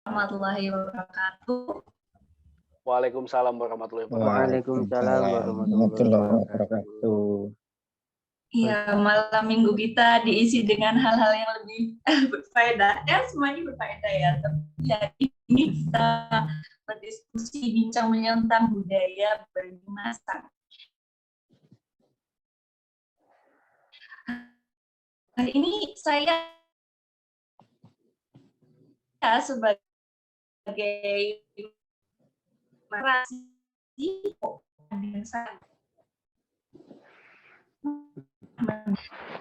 Warahmatullahi wabarakatuh. Waalaikumsalam warahmatullahi wabarakatuh. Waalaikumsalam warahmatullahi wabarakatuh. Iya, malam minggu kita diisi dengan hal-hal yang lebih berfaedah. Semuanya berfaedah ya. Tapi ya, ini kita berdiskusi bincang tentang budaya bermasak. Hari ini saya sebagai narasi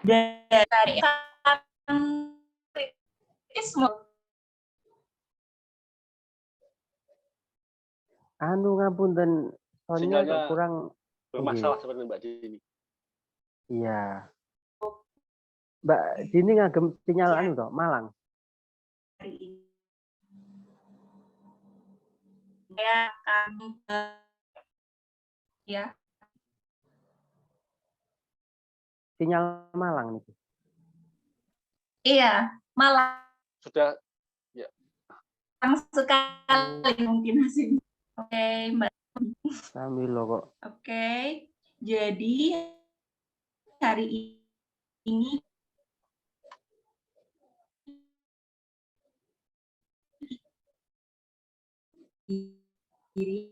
dari ngapunten soalnya Sinyalnya kurang bermasalah seperti Mbak Dini. Iya. Mbak Dini ngagem sinyal Ya. toh, Malang. Hari ini saya akan ya Sinyal Malang nih. iya Malang Sudah ya. sekali mungkin hasilnya. Oke, Mbak. Sambil lo kok. Oke, jadi hari ini diri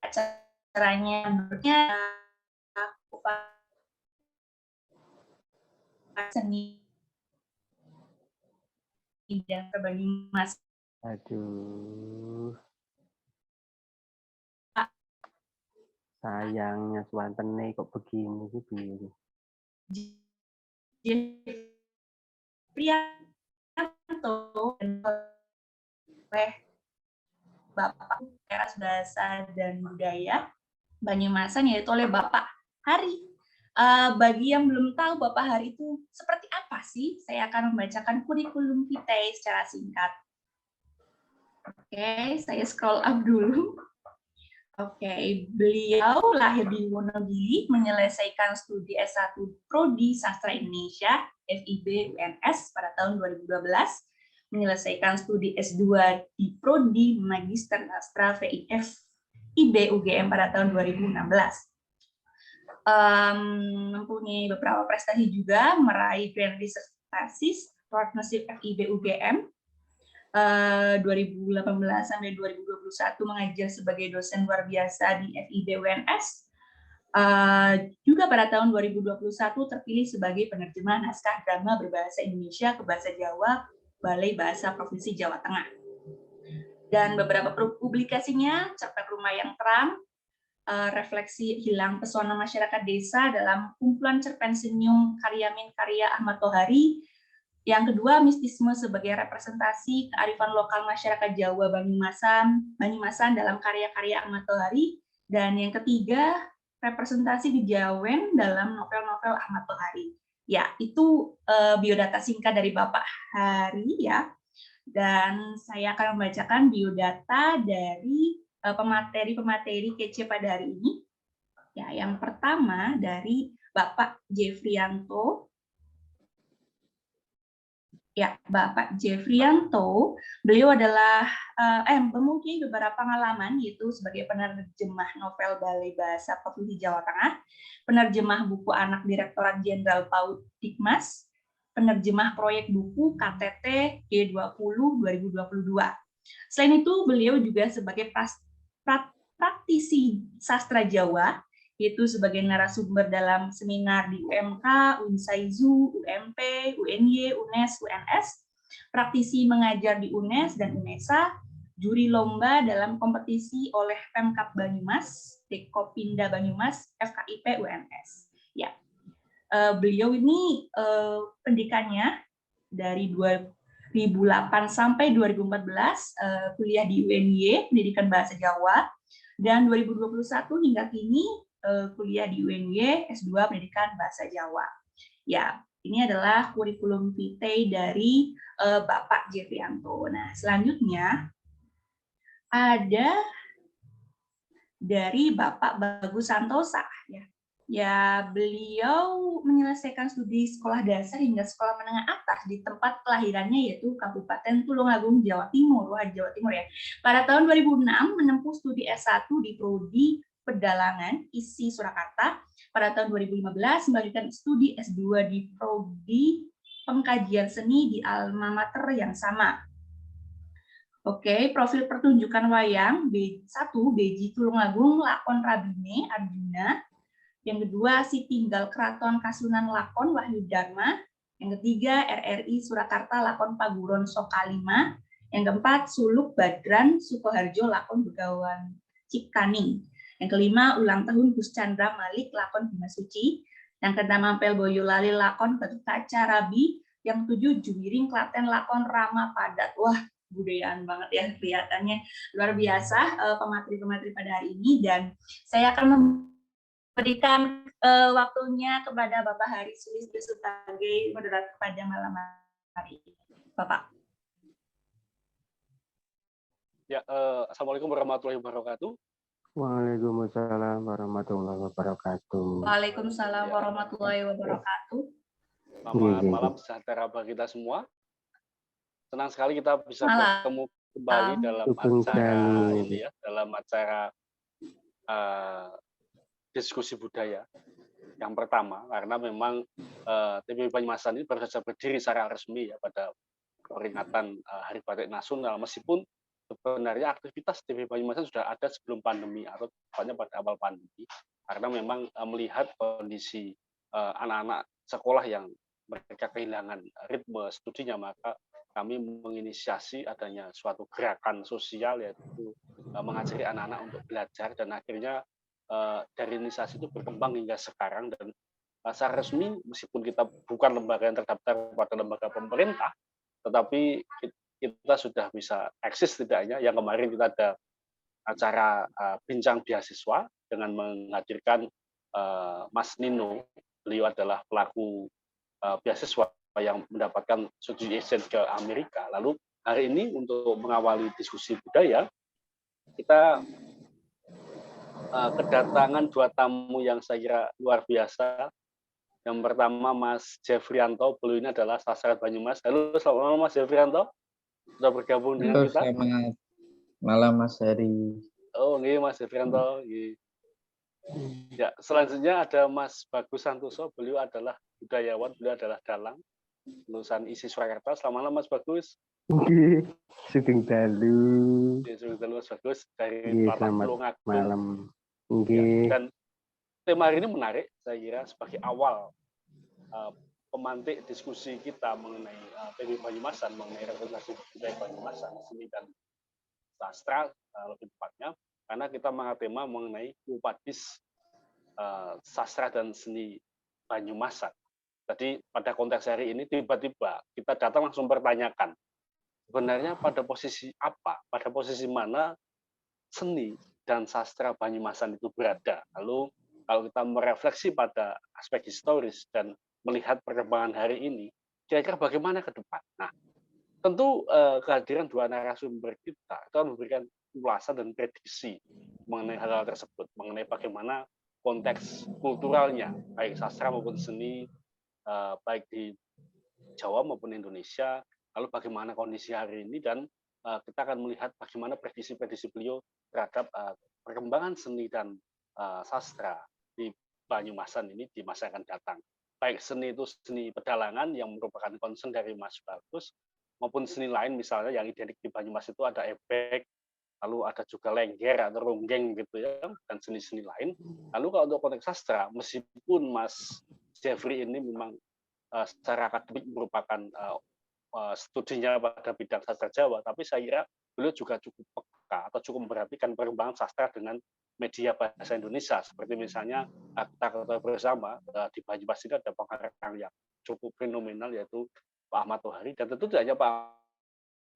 acaranya menurutnya seni dan berbagi mas. Aduh. Sayangnya suantene kok begini gitu. Prianto oleh Bapak Teras Bahasa dan Budaya Banyumasan, yaitu oleh Bapak Hari. Bagi yang belum tahu Bapak Hari itu seperti apa sih, saya akan membacakan kurikulum vitae secara singkat. Oke, saya scroll up dulu. Oke, beliau lahir di Wonogiri, menyelesaikan studi S1 Prodi Sastra Indonesia FIB UNS pada tahun 2012, menyelesaikan studi S2 di Prodi Magister Sastra VIF IB UGM pada tahun 2016. Mempunyai beberapa prestasi juga, meraih Grand Research Thesis Partnership FIB UGM 2018 sampai 2021 mengajar sebagai dosen luar biasa di FIB UNS. Juga pada tahun 2021 terpilih sebagai penerjemah naskah drama berbahasa Indonesia ke bahasa Jawa Balai Bahasa Provinsi Jawa Tengah. Dan beberapa publikasinya, Cerpen Rumah yang Terang, refleksi hilang pesona masyarakat desa dalam kumpulan cerpen senyum karya karya Ahmad Tohari. Yang kedua, mistisme sebagai representasi kearifan lokal masyarakat Jawa Banyumasan dalam karya-karya Ahmad Tohari. Dan yang ketiga, representasi Kejawen dalam novel-novel Ahmad Tohari. Ya, itu biodata singkat dari Bapak Hari ya. Dan saya akan membacakan biodata dari pemateri-pemateri kece pada hari ini. Ya, yang pertama dari Bapak Jeffrianto. Ya, Bapak Jeffrianto, beliau adalah memiliki beberapa pengalaman, yaitu sebagai penerjemah novel Balai Bahasa Provinsi Jawa Tengah, penerjemah buku anak Direktorat Jenderal PAUD Dikmas, penerjemah proyek buku KTT G20 2022. Selain itu, beliau juga sebagai praktisi sastra Jawa, yaitu sebagai narasumber dalam seminar di UMK, Unsaizu, UMP, UNY, UNES, UNS, praktisi mengajar di UNES dan UNESA, juri lomba dalam kompetisi oleh Pemkab Banyumas, Dekopinda Banyumas, FKIP, UNS. Ya, beliau ini pendidikannya dari 2008 sampai 2014 kuliah di UNY, Pendidikan Bahasa Jawa, dan 2021 hingga kini kuliah di UNY S2 Pendidikan Bahasa Jawa. Ya, ini adalah kurikulum vitae dari Bapak Jeffrianto. Nah, selanjutnya ada dari Bapak Bagus Santosa ya. Ya, beliau menyelesaikan studi sekolah dasar hingga sekolah menengah atas di tempat kelahirannya yaitu Kabupaten Tulungagung, Jawa Timur. Wah, Jawa Timur ya. Pada tahun 2006 menempuh studi S1 di Prodi Pedalangan ISI Surakarta. Pada tahun 2015 melanjutkan studi S2 di Prodi Pengkajian Seni di alma mater yang sama. Oke, profil pertunjukan wayang B1 Beji Tulungagung Lakon Rabine Arjuna. Yang kedua, Si Tinggal Keraton Kasunan Lakon Wahyu Dharma. Yang ketiga, RRI Surakarta Lakon Paguron Sokalima. Yang keempat, Suluk Badran Sukoharjo Lakon Begawan Ciptaning. Yang kelima, Ulang Tahun Gus Chandra Malik Lakon Bima Suci. Yang keenam, Ampel Boyolali Lakon Batu Kaca Rabi. Yang ketujuh, Juwiring Klaten Lakon Rama Padat. Wah, budayaan banget ya kelihatannya. Luar biasa pemateri-pemateri pada hari ini, dan saya akan berikan waktunya kepada Bapak Hari Sulistyo sebagai moderator pada malam hari ini. Bapak. Ya, Assalamualaikum warahmatullahi wabarakatuh. Waalaikumsalam warahmatullahi wabarakatuh. Waalaikumsalam warahmatullahi wabarakatuh. Selamat malam sejahtera bagi kita semua. Senang sekali kita bisa bertemu kembali dalam acara ini ya, dalam acara diskusi budaya yang pertama, karena memang TPB Banyumasan ini baru saja berdiri secara resmi ya pada peringatan Hari Batik Nasional, meskipun sebenarnya aktivitas TPB Banyumasan sudah ada sebelum pandemi atau tepatnya pada awal pandemi, karena memang melihat kondisi anak-anak sekolah yang mereka kehilangan ritme studinya, maka kami menginisiasi adanya suatu gerakan sosial, yaitu mengajari anak-anak untuk belajar, dan akhirnya dari inisiasi itu berkembang hingga sekarang, dan secara resmi meskipun kita bukan lembaga yang terdaftar pada lembaga pemerintah, tetapi kita sudah bisa eksis setidaknya. Yang kemarin kita ada acara bincang beasiswa dengan menghadirkan Mas Nino. Beliau adalah pelaku beasiswa yang mendapatkan studi exchange ke Amerika. Lalu hari ini untuk mengawali diskusi budaya, kita kedatangan dua tamu yang saya kira luar biasa. Yang pertama Mas Jeffrianto, beliau ini adalah sastra Banyumas. Halo, selamat malam Mas Jeffrianto. Sudah bergabung dengan kita. Selamat malam Mas Heri. Oh, ini Mas Jeffrianto. Ya, selanjutnya ada Mas Bagus Santoso. Beliau adalah budayawan, beliau adalah dalang, lulusan ISI Surakarta. Selamat malam Mas Bagus. Sugeng dalu. Sugeng dalu Mas Bagus dari Selamat malam. Ya, dan tema hari ini menarik, saya kira sebagai awal pemantik diskusi kita mengenai TPB Banyumasan, mengenai representasi budaya Banyumasan, seni dan sastra lebih tepatnya, karena kita mengangkat tema mengenai upadis sastra dan seni Banyumasan. Jadi pada konteks hari ini tiba-tiba kita datang langsung pertanyakan, sebenarnya pada posisi apa, pada posisi mana seni dan sastra Banyumasan itu berada. Lalu kalau kita merefleksi pada aspek historis dan melihat perkembangan hari ini, kira-kira bagaimana ke depan. Nah, tentu kehadiran dua narasumber kita itu akan memberikan ulasan dan prediksi mengenai hal-hal tersebut, mengenai bagaimana konteks kulturalnya, baik sastra maupun seni, baik di Jawa maupun Indonesia, lalu bagaimana kondisi hari ini, dan kita akan melihat bagaimana prediksi-prediksi beliau terhadap perkembangan seni dan sastra di Banyumasan ini di masa yang akan datang. Baik seni itu seni pedalangan yang merupakan concern dari Mas Bagus, maupun seni lain misalnya yang identik di Banyumas itu ada ebek, lalu ada juga lengger atau ronggeng gitu ya, dan seni-seni lain. Lalu kalau untuk konteks sastra, meskipun Mas Jeffrey ini memang secara akademik merupakan studinya pada bidang sastra Jawa, tapi saya kira beliau juga cukup peka atau cukup memperhatikan perkembangan sastra dengan media bahasa Indonesia, seperti misalnya kita ketahui bersama di Banyumas ini ada pengarang yang cukup fenomenal, yaitu Pak Ahmad Tohari, dan tentu tidak hanya Pak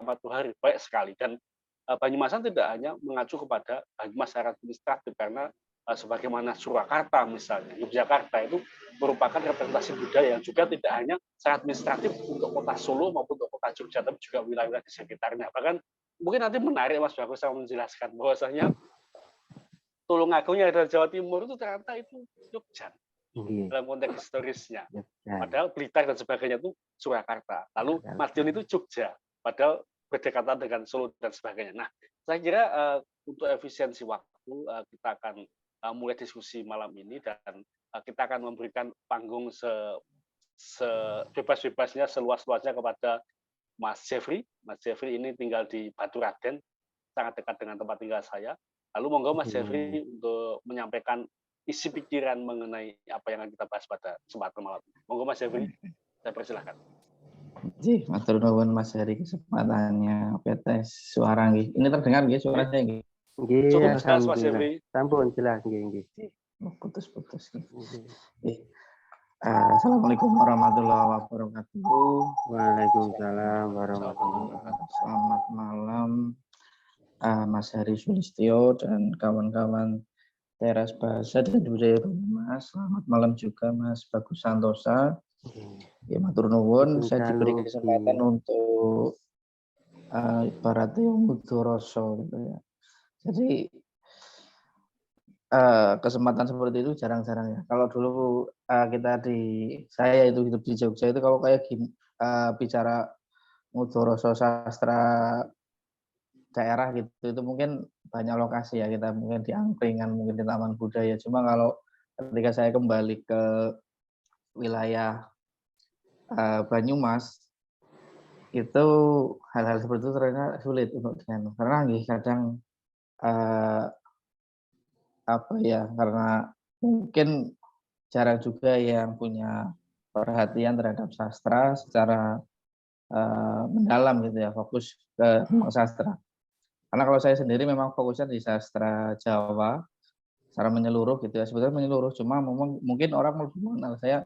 Ahmad Tohari, baik sekali. Dan Banyumasan tidak hanya mengacu kepada Banyumas secara administratif, karena sebagaimana Surakarta misalnya, Yogyakarta itu merupakan representasi budaya yang juga tidak hanya secara administratif untuk kota Solo maupun untuk kota Jogja, tapi juga wilayah-wilayah di sekitarnya. Bahkan mungkin nanti menarik Mas Bagus saya menjelaskan bahwasanya Tulungagung yang ada di Jawa Timur itu ternyata itu Jogja. Nggih. dalam konteks historisnya. Jogja. Padahal Blitar dan sebagainya itu Surakarta. Lalu Madiun itu Jogja. Padahal berdekatan dengan Solo dan sebagainya. Nah, saya kira untuk efisiensi waktu kita akan mulai diskusi malam ini dan kita akan memberikan panggung sebebas-bebasnya, seluas-luasnya kepada Mas Jeffrey. Mas Jeffrey ini tinggal di Baturaden, sangat dekat dengan tempat tinggal saya. Lalu monggo Mas Jeffrey untuk menyampaikan isi pikiran mengenai apa yang akan kita bahas pada kesempatan malam ini. Monggo Mas Jeffrey, saya persilahkan. Ji, matur nuwun Mas Heri kesempatannya PTS suara nggih. Ini terdengar nggih suaranya nggih. Nggih, Cukup jelas Mas alhamdulillah. Jeffrey. Sampun jelas nggih. Putus-putus nggih. Nggih. Assalamualaikum warahmatullahi wabarakatuh. Waalaikumsalam warahmatullahi wabarakatuh. Selamat malam Mas Heri Sulistyo dan kawan-kawan Teras Bahasa dan Budaya Banyumas. Selamat malam juga Mas Bagus Santosa. Ya matur nuwun, saya diberi kesempatan untuk ibaratnya mudoroso gitu ya. Jadi kesempatan seperti itu jarang-jarang ya. Kalau dulu saya itu hidup di Jogja itu kalau kayak bicara mudoroso sastra daerah gitu itu mungkin banyak lokasi ya, kita mungkin di Angkringan, mungkin di Taman Budaya. Cuma kalau ketika saya kembali ke wilayah Banyumas itu hal-hal seperti itu ternyata sulit untuk dianu karena kadang karena mungkin jarang juga yang punya perhatian terhadap sastra secara mendalam gitu ya, fokus ke sastra. Karena kalau saya sendiri memang fokusnya di sastra Jawa secara menyeluruh gitu ya, sebetulnya menyeluruh, cuma mungkin orang lebih mengenal saya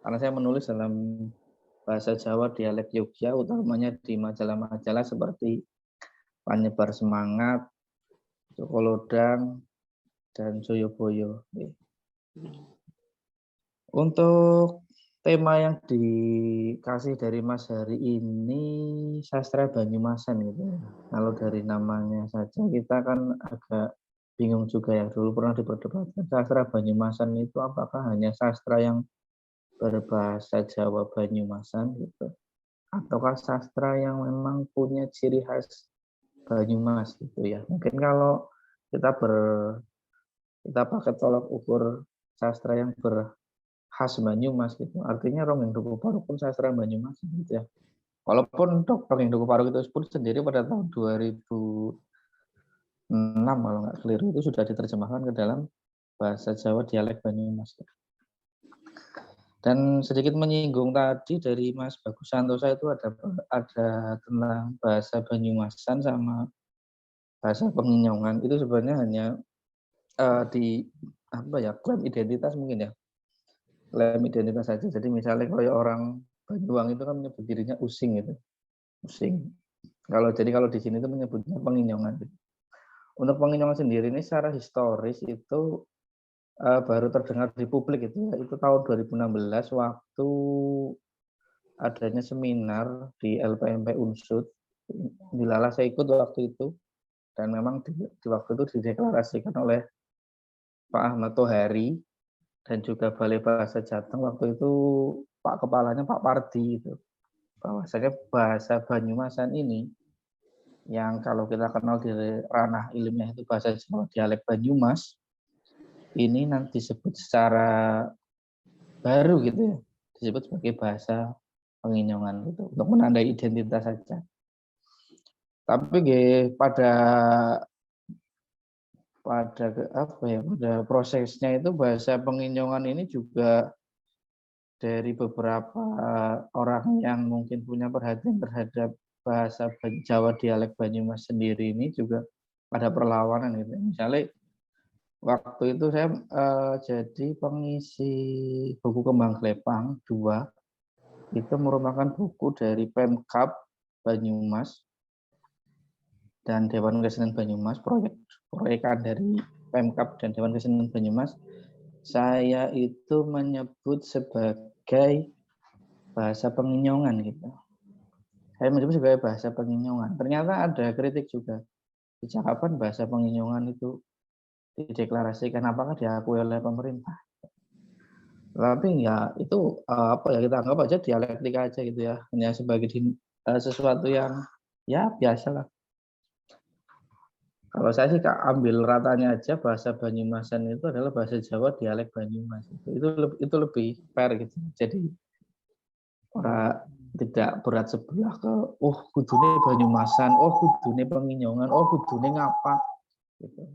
karena saya menulis dalam bahasa Jawa dialek Yogya, utamanya di majalah-majalah seperti Panyebar Semangat, Sukolodang, dan Joyoboyo. Untuk tema yang dikasih dari Mas Hari ini sastra Banyumasan gitu. Kalau dari namanya saja kita kan agak bingung juga ya. Dulu pernah diperdebatkan sastra Banyumasan itu apakah hanya sastra yang berbahasa Jawa Banyumasan gitu, ataukah sastra yang memang punya ciri khas Banyumas gitu ya. Mungkin kalau kita pakai tolak ukur sastra yang berkhas Banyumas gitu, artinya Rongeng Duku Paruk pun sastra Banyumas gitu ya. Walaupun Rongeng Duku Paruk itu pun sendiri pada tahun 2006 kalau nggak keliru itu sudah diterjemahkan ke dalam bahasa Jawa dialek Banyumas. Dan sedikit menyinggung tadi dari Mas Bagus Santosa itu ada tentang bahasa Banyumasan sama bahasa Penginyongan. Itu sebenarnya hanya klaim identitas mungkin ya. Klaim identitas saja. Jadi misalnya kalau orang Banyuwangi itu kan menyebut dirinya Using gitu. Using. Kalau di sini itu menyebutnya Penginyongan gitu. Untuk Penginyongan sendiri ini secara historis itu baru terdengar di publik itu tahun 2016 waktu adanya seminar di LPMP Unsud. Dilala saya ikut waktu itu dan memang di waktu itu dideklarasikan oleh Pak Ahmad Tohari dan juga Balai Bahasa Jateng waktu itu Pak Kepalanya Pak Pardi itu. Bahwasanya bahasa Banyumasan ini yang kalau kita kenal di ranah ilmiah itu bahasa Jawa dialek Banyumas, ini nanti disebut secara baru gitu ya, disebut sebagai bahasa Penginyongan gitu, untuk menandai identitas saja. Tapi pada prosesnya itu bahasa Penginyongan ini juga dari beberapa orang yang mungkin punya perhatian terhadap bahasa Jawa dialek Banyumas sendiri ini juga ada perlawanan gitu. Misalnya waktu itu saya jadi pengisi buku Kembang Glepang 2, itu merupakan buku dari Pemkab Banyumas dan Dewan Kesenian Banyumas, proyekan dari Pemkab dan Dewan Kesenian Banyumas. Saya itu menyebut sebagai bahasa Penginyongan gitu. Saya menyebut sebagai bahasa Penginyongan. Ternyata ada kritik juga. Sejak kapan bahasa Penginyongan itu dideklarasikan, apakah diakui oleh pemerintah? Tapi ya itu apa ya, kita anggap aja dialektika aja gitu ya, hanya sebagai sesuatu yang ya biasa lah. Kalau saya sih Kak, ambil ratanya aja bahasa Banyumasan itu adalah bahasa Jawa dialek Banyumas. Itu lebih fair gitu. Jadi ora tidak berat sebelah ke oh kudune Banyumasan, oh kudune Penginyongan, oh kudune Ngapak gitu.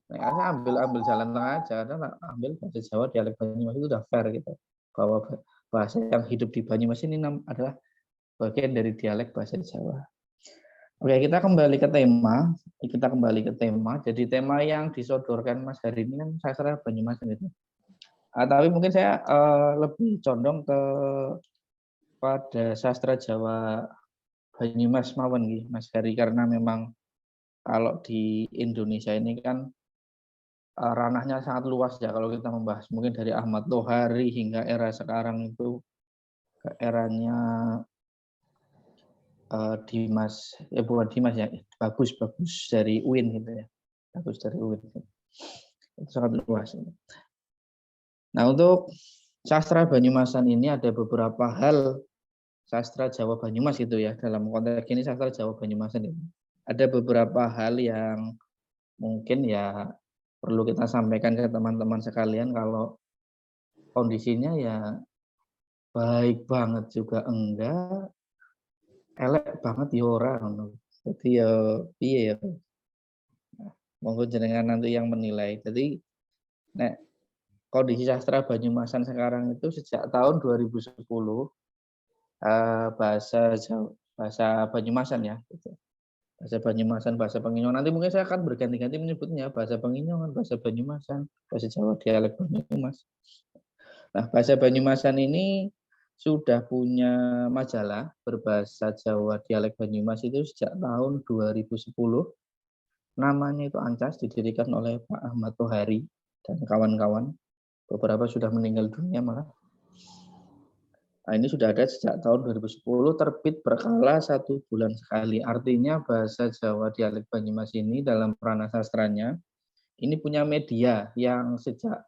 Nah, saya ambil jalan tengah aja, karena ambil bahasa Jawa dialek Banyumas itu udah fair gitu. Bahwa bahasa yang hidup di Banyumas ini adalah bagian dari dialek bahasa Jawa. Oke, kita kembali ke tema. Jadi tema yang disodorkan Mas hari ini kan sastra Banyumasan itu. Tapi mungkin saya lebih condong pada sastra Jawa Banyumas mawon nggih, Mas Hari, karena memang kalau di Indonesia ini kan ranahnya sangat luas ya kalau kita membahas mungkin dari Ahmad Tohari hingga era sekarang itu ke eranya Dimas, bukan Dimas ya, bagus dari UIN gitu ya, bagus dari UIN itu sangat luas. Nah, untuk sastra Banyumasan ini ada beberapa hal sastra Jawa Banyumas gitu ya, dalam konteks ini sastra Jawa Banyumasan itu ada beberapa hal yang mungkin ya perlu kita sampaikan ke teman-teman sekalian. Kalau kondisinya ya baik banget juga enggak, elek banget ya ora ngono. Jadi ya piye ya, monggo jenengan nanti yang menilai. Jadi nek kondisi sastra Banyumasan sekarang itu sejak tahun 2010 bahasa Banyumasan ya gitu. Bahasa Banyumasan, bahasa Penginyongan. Nanti mungkin saya akan berganti-ganti menyebutnya bahasa Penginyongan, bahasa Banyumasan, bahasa Jawa dialek Banyumas. Nah, bahasa Banyumasan ini sudah punya majalah berbahasa Jawa dialek Banyumas itu sejak tahun 2010. Namanya itu Ancas, didirikan oleh Pak Ahmad Tohari dan kawan-kawan. Beberapa sudah meninggal dunia malah. Nah, ini sudah ada sejak tahun 2010, terbit berkala 1 bulan sekali. Artinya bahasa Jawa dialek Banyumas ini dalam ranah sastranya, ini punya media yang sejak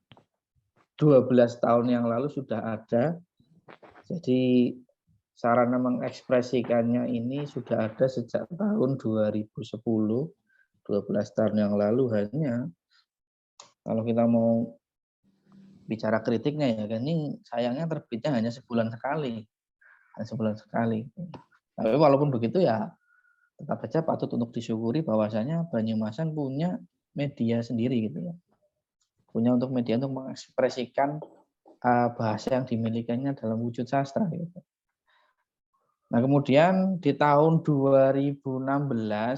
12 tahun yang lalu sudah ada. Jadi sarana mengekspresikannya ini sudah ada sejak tahun 2010, 12 tahun yang lalu. Hanya kalau kita mau bicara kritiknya ya kan, ini sayangnya terbitnya hanya sebulan sekali. Tapi walaupun begitu ya tetap saja patut untuk disyukuri bahwasanya Banyumasan punya media sendiri gitu ya. Punya untuk media untuk mengekspresikan bahasa yang dimilikinya dalam wujud sastra gitu. Nah, kemudian di tahun 2016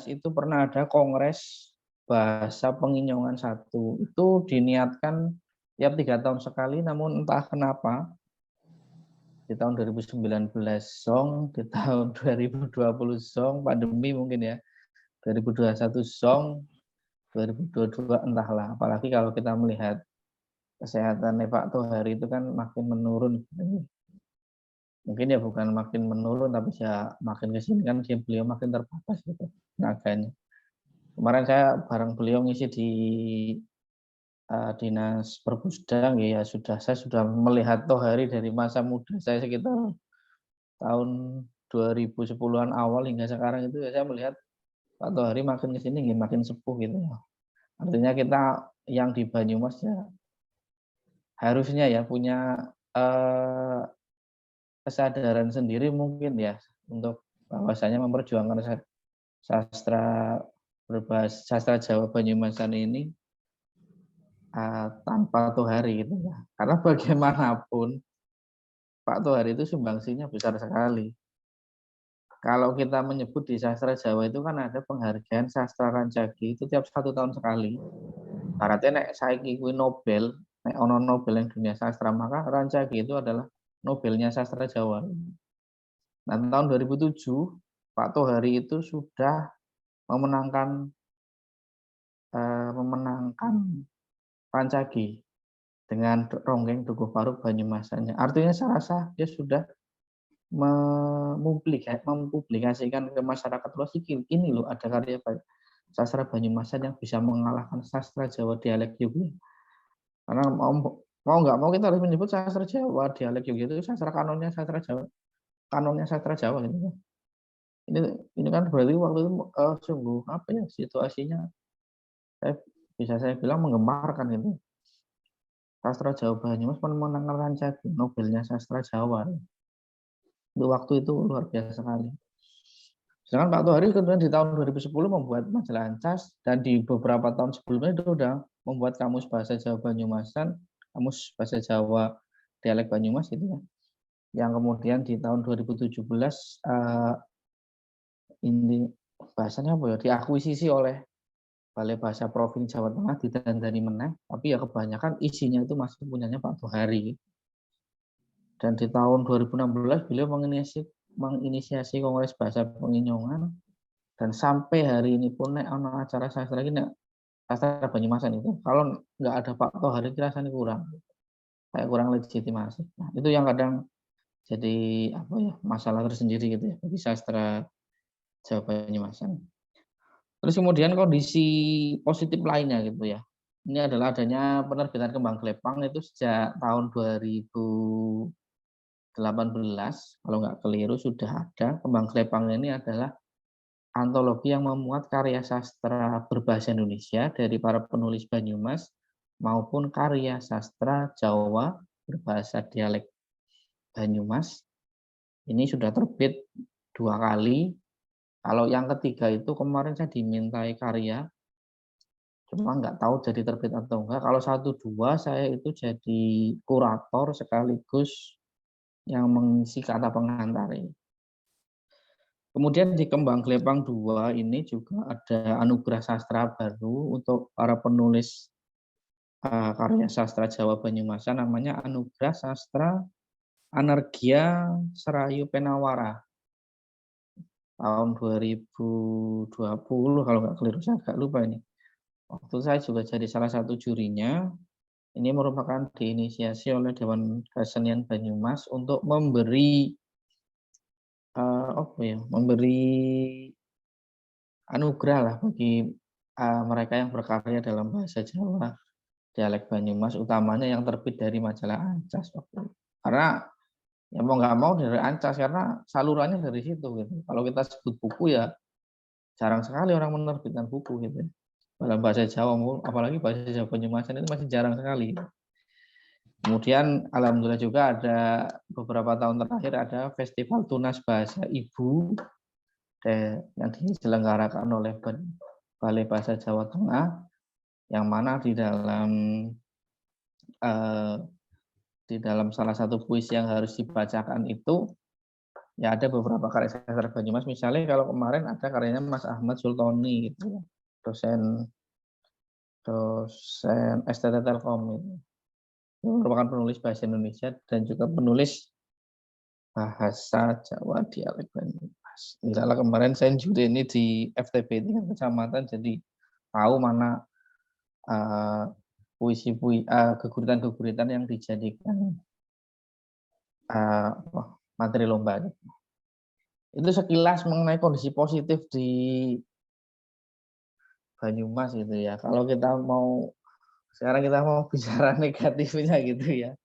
itu pernah ada Kongres Bahasa Penginyongan 1. Itu diniatkan tiap 3 tahun sekali, namun entah kenapa di tahun 2019 song, di tahun 2020 song, pandemi mungkin ya, 2021 song, 2022 entahlah. Apalagi kalau kita melihat kesehatan Pak Tohari itu kan makin menurun. Mungkin ya bukan makin menurun, tapi ya makin kesini kan beliau makin terbatas gitu tenaganya. Kemarin saya bareng beliau ngisi di Dinas Perpusdang ya, saya sudah melihat Tohari dari masa muda saya sekitar tahun 2010-an awal hingga sekarang itu ya, saya melihat Pak Tohari makin kesini makin sepuh gitu ya. Artinya kita yang di Banyumas ya harusnya ya punya kesadaran sendiri mungkin ya untuk bahwasanya memperjuangkan sastra sastra Jawa Banyumasan ini tanpa Tohari gitu ya. Karena bagaimanapun Pak Tohari itu sumbangsinya besar sekali. Kalau kita menyebut di sastra Jawa itu kan ada penghargaan sastra Rancagi itu tiap 1 tahun sekali. Berarti nek saiki kuwi Nobel, nek ono Nobel yang dunia sastra, maka Rancagi itu adalah Nobelnya sastra Jawa. Nah, tahun 2007 Pak Tohari itu sudah memenangkan Rancagi dengan ronggeng Dukuh Paruk Banyumasannya. Artinya saya rasa dia sudah mempublikasikan ke masyarakat luas, ini loh ada karya sastra Banyumasan yang bisa mengalahkan sastra Jawa dialek juga. Karena mau nggak mau kita harus menyebut sastra Jawa, dialek Jogja itu sastra kanonnya sastra Jawa, gitu kan. Ini kan berarti waktu itu sungguh apa ya situasinya, saya bilang menggemarkan gitu. Sastra Jawa Banyumas memenangkan Rancage Nobelnya sastra Jawa. Untuk waktu itu luar biasa sekali. Sedangkan Pak Tohari kemudian di tahun 2010 membuat majalah Ancas, dan di beberapa tahun sebelumnya itu sudah membuat kamus bahasa Jawa Banyumasan, kamus bahasa Jawa dialek Banyumas gitu ya. Yang kemudian di tahun 2017 ini bahasanya apa ya, diakuisisi oleh Balai Bahasa Provinsi Jawa Tengah, ditandani meneh, tapi ya kebanyakan isinya itu masih punyanya Pak Tohari. Dan di tahun 2016 beliau menginisiasi Kongres Bahasa Penginyongan, dan sampai hari ini pun ono acara sastra ini sastra Banyumasan itu kalau nggak ada Pak Tohari rasanya kurang, kayak kurang legitimasi. Nah, itu yang kadang jadi apa ya, masalah tersendiri gitu ya bagi sastra Jawa Banyumasan. Terus kemudian kondisi positif lainnya gitu ya. Ini adalah adanya penerbitan Kembang Glepang itu sejak tahun 2018, kalau nggak keliru sudah ada. Kembang Glepang ini adalah antologi yang memuat karya sastra berbahasa Indonesia dari para penulis Banyumas maupun karya sastra Jawa berbahasa dialek Banyumas. Ini sudah terbit 2 kali. Kalau yang ketiga itu kemarin saya dimintai karya, cuma nggak tahu jadi terbit atau enggak. Kalau 1-2 saya itu jadi kurator sekaligus yang mengisi kata pengantar ini. Kemudian di Kembang Glepang 2 ini juga ada anugerah sastra baru untuk para penulis karya sastra Jawa Banyumasan, namanya Anugerah Sastra Anergia Serayu Penawara tahun 2020 kalau nggak keliru, saya agak lupa ini. Waktu saya juga jadi salah satu jurinya. Ini merupakan diinisiasi oleh Dewan Kesenian Banyumas untuk memberi memberi anugerah lah bagi mereka yang berkarya dalam bahasa Jawa dialek Banyumas, utamanya yang terbit dari majalah Ancas waktu itu. Karena ya mau nggak mau dari Ancas, karena salurannya dari situ gitu. Kalau kita sebut buku ya jarang sekali orang menerbitkan buku gitu dalam bahasa Jawa, apalagi bahasa Jawa Banyumasan itu masih jarang sekali. Kemudian alhamdulillah juga ada beberapa tahun terakhir ada Festival Tunas Bahasa Ibu yang diselenggarakan oleh Balai Bahasa Jawa Tengah, yang mana di dalam salah satu puisi yang harus dibacakan itu ya ada beberapa karya sastra Banyumas. Misalnya kalau kemarin ada karyanya Mas Ahmad Sultoni gitu, dosen STT Telkom, yang merupakan penulis bahasa Indonesia dan juga penulis bahasa Jawa dialek Banyumas. Misalnya kemarin saya juri ini di FTB tingkat kecamatan, jadi tahu mana keguritan-keguritan yang dijadikan materi lomba. Itu sekilas mengenai kondisi positif di Banyumas gitu ya. Kalau sekarang kita mau bicara negatifnya gitu ya.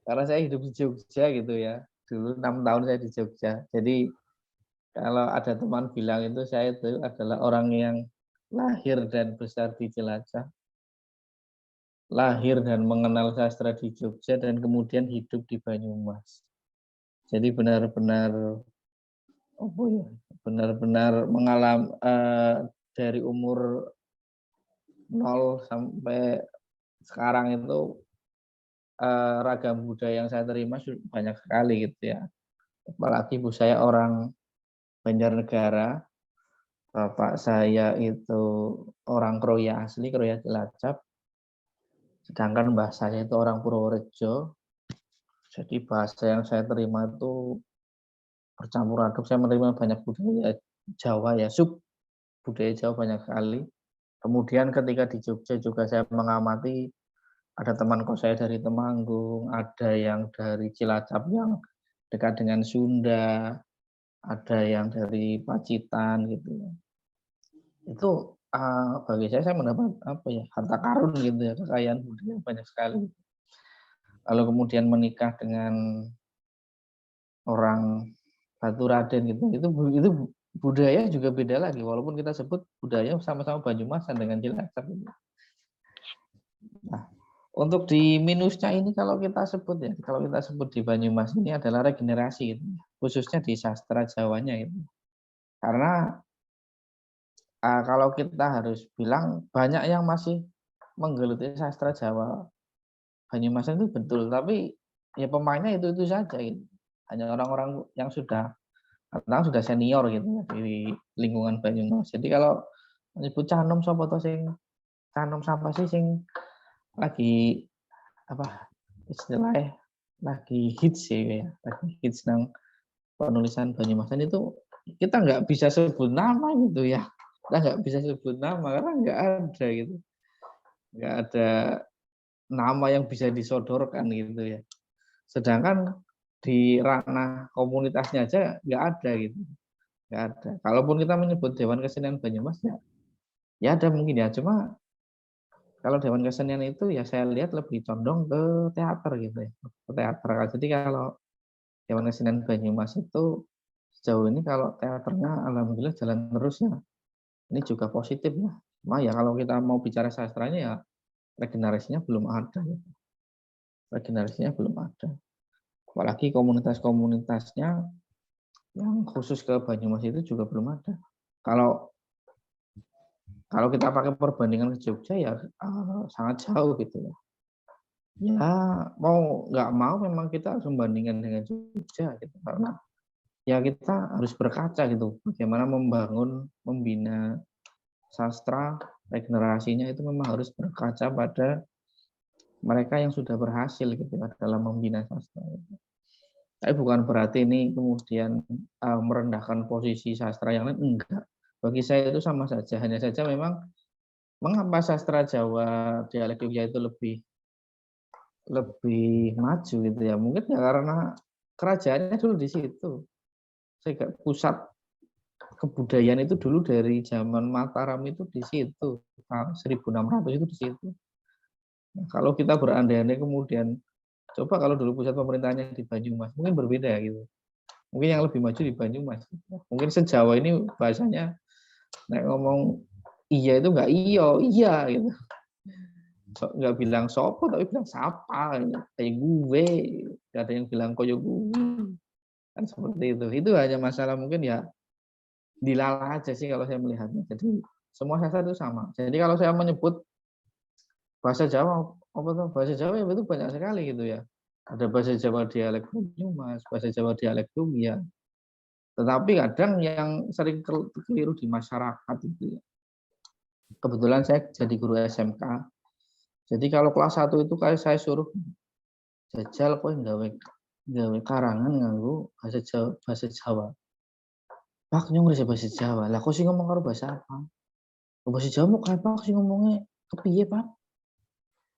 Karena saya hidup di Jogja gitu ya. Dulu 6 tahun saya di Jogja. Jadi kalau ada teman bilang itu saya itu adalah orang yang lahir dan besar di Cilacap, lahir dan mengenal sastra di Jogja, dan kemudian hidup di Banyumas. Jadi benar-benar mengalami dari umur 0 sampai sekarang itu ragam budaya yang saya terima banyak sekali gitu ya. Apalagi ibu saya orang Banjarnegara, bapak saya itu orang Kroya asli, Kroya Cilacap, sedangkan mbah saya itu orang Purworejo. Jadi bahasa yang saya terima itu bercampur aduk. Saya menerima banyak budaya Jawa ya, budaya Jawa banyak sekali. Kemudian ketika di Jogja juga saya mengamati ada teman kos saya dari Temanggung, ada yang dari Cilacap yang dekat dengan Sunda, ada yang dari Pacitan gitu ya. Itu bagi saya mendapat harta karun gitu ya, kekayaan budaya banyak sekali. lalu kemudian menikah dengan orang Baturaden gitu, itu budaya juga beda lagi, walaupun kita sebut budaya sama-sama Banyumasan dengan Cilacap. Nah, untuk di minusnya ini kalau kita sebut di Banyumas ini adalah regenerasi gitu, khususnya di sastra Jawanya itu. Karena kalau kita harus bilang banyak yang masih menggeluti sastra Jawa Banyumasan itu betul, tapi ya pemainnya itu saja gitu. Hanya orang-orang yang sudah senior gitu ya di lingkungan Banyumas. Jadi kalau menyebut canom sapa to sing canom sapa sih sing lagi apa istilahnya lagi hits ya, lagi hits nang penulisan Banyumasan itu kita nggak bisa sebut nama gitu ya. Kita nggak bisa sebut nama karena nggak ada gitu. Nggak ada nama yang bisa disodorkan gitu ya. Sedangkan di ranah komunitasnya aja nggak ada gitu. Nggak ada. Kalaupun kita menyebut Dewan Kesenian Banyumas ya ada mungkin ya. Cuma kalau Dewan Kesenian itu ya saya lihat lebih condong ke teater gitu ya. Ke teater. Jadi kalau Dewan Kesenian Banyumas itu sejauh ini kalau teaternya alhamdulillah jalan terus ya. Ini juga positif ya. Cuma ya kalau kita mau bicara sastranya ya regenerasinya belum ada. Gitu. Regenerasinya belum ada. Apalagi komunitas-komunitasnya yang khusus ke Banyumas itu juga belum ada. Kalau kita pakai perbandingan ke Jogja ya sangat jauh gitu ya. Ya mau nggak mau memang kita harus membandingkan dengan Jogja gitu karena ya kita harus berkaca gitu bagaimana membina sastra regenerasinya itu memang harus berkaca pada mereka yang sudah berhasil gitu ya, dalam membina sastra. Tapi bukan berarti ini kemudian merendahkan posisi sastra yang lain, enggak. Bagi saya itu sama saja, hanya saja memang mengapa sastra Jawa dialek Jogja itu lebih maju gitu ya. Mungkin ya karena kerajaannya dulu di situ. Sehingga pusat kebudayaan itu dulu dari zaman Mataram itu di situ. Tahun 1600 itu di situ. Nah, kalau kita berandai-andai kemudian coba kalau dulu pusat pemerintahannya di Banyumas, mungkin berbeda gitu. Mungkin yang lebih maju di Banyumas. Mungkin sejawa ini bahasanya ngomong iya itu nggak iya gitu. Nggak bilang sopo tapi bilang sapa kayak gue, nggak ada yang bilang koyo gue kan seperti itu hanya masalah mungkin ya dilalah aja sih kalau saya melihatnya. Jadi semua sastra itu sama. Jadi kalau saya menyebut bahasa Jawa bahasa Jawa ya itu banyak sekali gitu ya. Ada bahasa Jawa dialek Banyumas, bahasa Jawa dialek Jogja. Tetapi kadang yang sering keliru di masyarakat itu ya. Kebetulan saya jadi guru SMK. Jadi kalau kelas 1 itu kayak saya suruh jajal kowe gawe karangan nganggo bahasa Jawa. Pak nyong bahasa Jawa. Lah kok sih ngomong karo bahasa apa? Bahasa Jawa mau kayak Pak sih ngomongnya kepiye, Pak?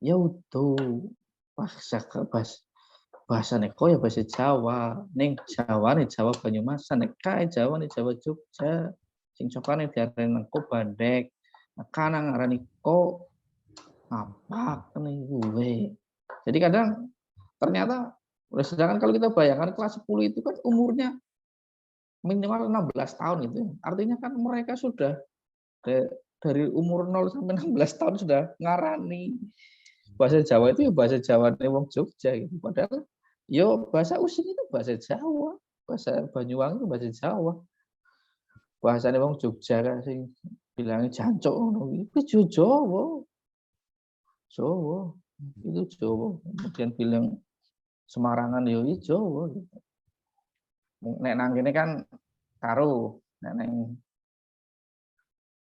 Ya utuh. Bahasa neko ya bahasa Jawa. Ning Jawa nih Jawa Banyumasan, nek kae Jawa nih Jawa Jogja. Sing cokane diarani nengko bandek. Kanang ngarani ko apa nih gue. Jadi kadang ternyata sedangkan kalau kita bayangkan kelas 10 itu kan umurnya minimal 16 tahun itu. Artinya kan mereka sudah dari umur 0 sampai 16 tahun sudah ngarani. Bahasa Jawa itu ya bahasa Jawa wong Jogja gitu. Padahal yo bahasa Using itu bahasa Jawa, bahasa Banyuwangi itu bahasa Jawa. Bahasane wong Jogja kan sing bilangnya jancuk ngono iki Jawa. Jawa. Itu Jawa. Kemudian bilang Semarangan yo Jawa gitu. Nek nang kene kan karo, nek nang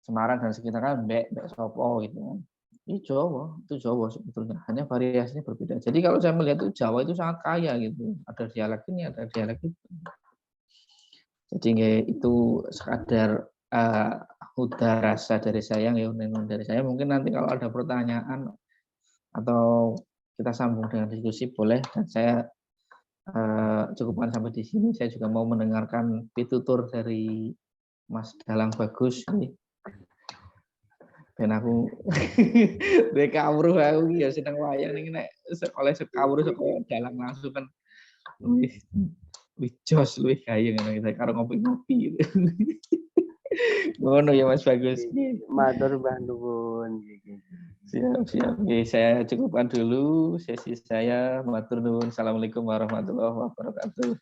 Semarang dan sekitar kan mbek sopo gitu kan. Itu Jawa sebetulnya. Hanya variasinya berbeda. Jadi kalau saya melihat itu Jawa itu sangat kaya gitu. Ada dialek ini, ada dialek itu. Jadi itu sekadar udah rasa dari saya, dari saya. Mungkin nanti kalau ada pertanyaan atau kita sambung dengan diskusi boleh. Dan saya cukupkan sampai di sini. Saya juga mau mendengarkan pitutur dari Mas Dalang Bagus. ben aku duwe kawruh aku iki ya seneng wayang ning nek oleh sekawruh saka dalang langsung kan wih jos luwih gayeng ngono iki karo ngopi-ngopi gitu. Ngono ya Mas Bagus. Matur Mbah nuwun. Siap. Oke, saya cukupkan dulu sesi saya. Matur nuwun. Assalamualaikum warahmatullahi wabarakatuh.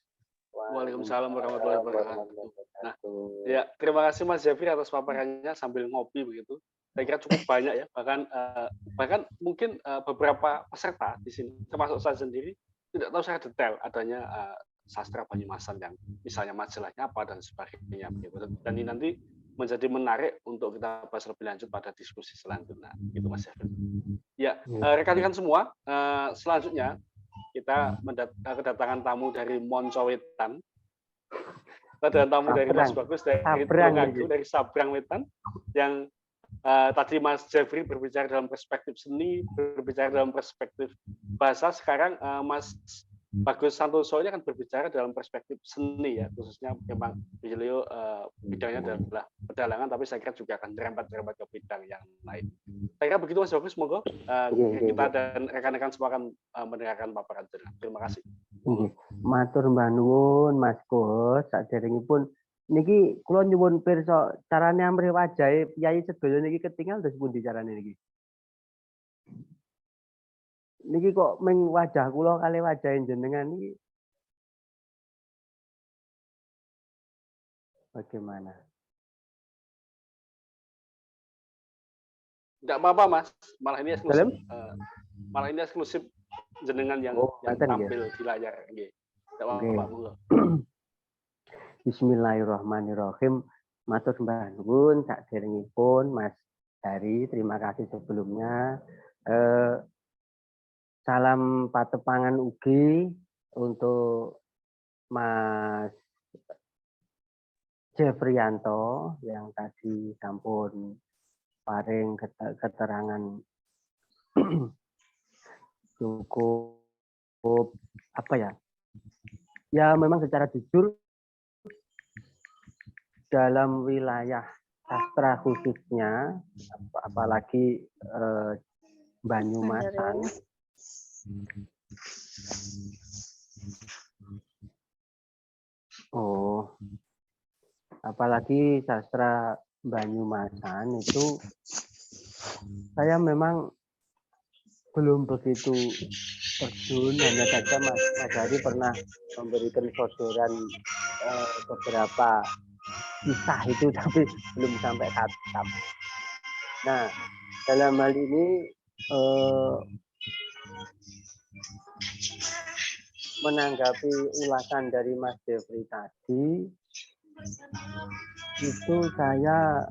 Waalaikumsalam warahmatullahi wabarakatuh. Nah, ya terima kasih Mas Jeffrey atas paparannya sambil ngopi begitu. Saya kira cukup banyak ya, bahkan mungkin beberapa peserta di sini, termasuk saya sendiri, tidak tahu secara detail adanya sastra Banyumasan yang misalnya majalahnya apa dan sebagainya. Begitu. Dan ini nanti menjadi menarik untuk kita bahas lebih lanjut pada diskusi selanjutnya. Gitu Mas Jeffrey. Ya, rekan-rekan semua, selanjutnya kita kedatangan tamu dari Moncowetan. Kedatangan tamu dari Mas Bagus dari Tulungagung, dari Sabrang Wetan, yang tadi Mas Jeffrey berbicara dalam perspektif seni, berbicara dalam perspektif bahasa. Sekarang Mas Bagus Santoso ini akan berbicara dalam perspektif seni ya, khususnya memang beliau bidangnya adalah pedalangan, tapi saya kira juga akan terempat ke bidang yang lain. Saya kira begitu Mas Bagus, semoga kita dan rekan-rekan semua akan mendengarkan paparan. Terima kasih. Matur mbah nuwun Mas Gus, saderengipun niki kula nyuwun pirsa carane amrih wajahe Kyai sedaya niki ketingal terus pundi carane niki? Niki kok ming wajah kula kali wajahe jenengan niki bagaimana? Enggak apa-apa Mas, malah ini eksklusif. Malah ini eksklusif jenengan yang tampil di layar. Nggih. Enggak apa-apa. Bismillahirrahmanirrahim. Matur mbah nuwun saderengipun Mas Dari, terima kasih sebelumnya. Salam patepangan ugi untuk Mas Jeffriyanto yang tadi sampun paring keterangan cukup apa ya? Ya memang secara jujur dalam wilayah sastra khususnya, apalagi Banyumasan, apalagi sastra Banyumasan itu saya memang belum begitu terjun, hanya saja Mas Hari pernah memberikan sodoran beberapa kisah itu, tapi belum sampai khatam. Nah, dalam hal ini menanggapi ulasan dari Mas Jeffrey tadi, itu saya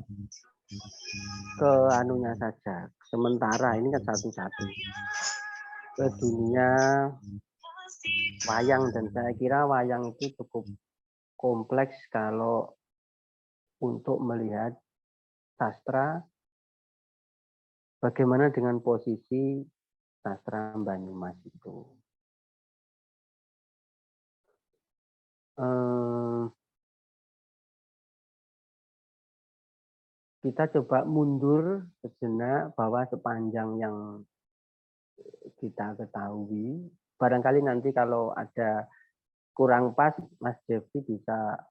ke anunya saja. Sementara ini kan satu-satu ke dunia wayang, dan saya kira wayang itu cukup kompleks kalau untuk melihat sastra, bagaimana dengan posisi sastra Banyumas itu. Kita coba mundur sejenak bahwa sepanjang yang kita ketahui, barangkali nanti kalau ada kurang pas, Mas Jeffrey bisa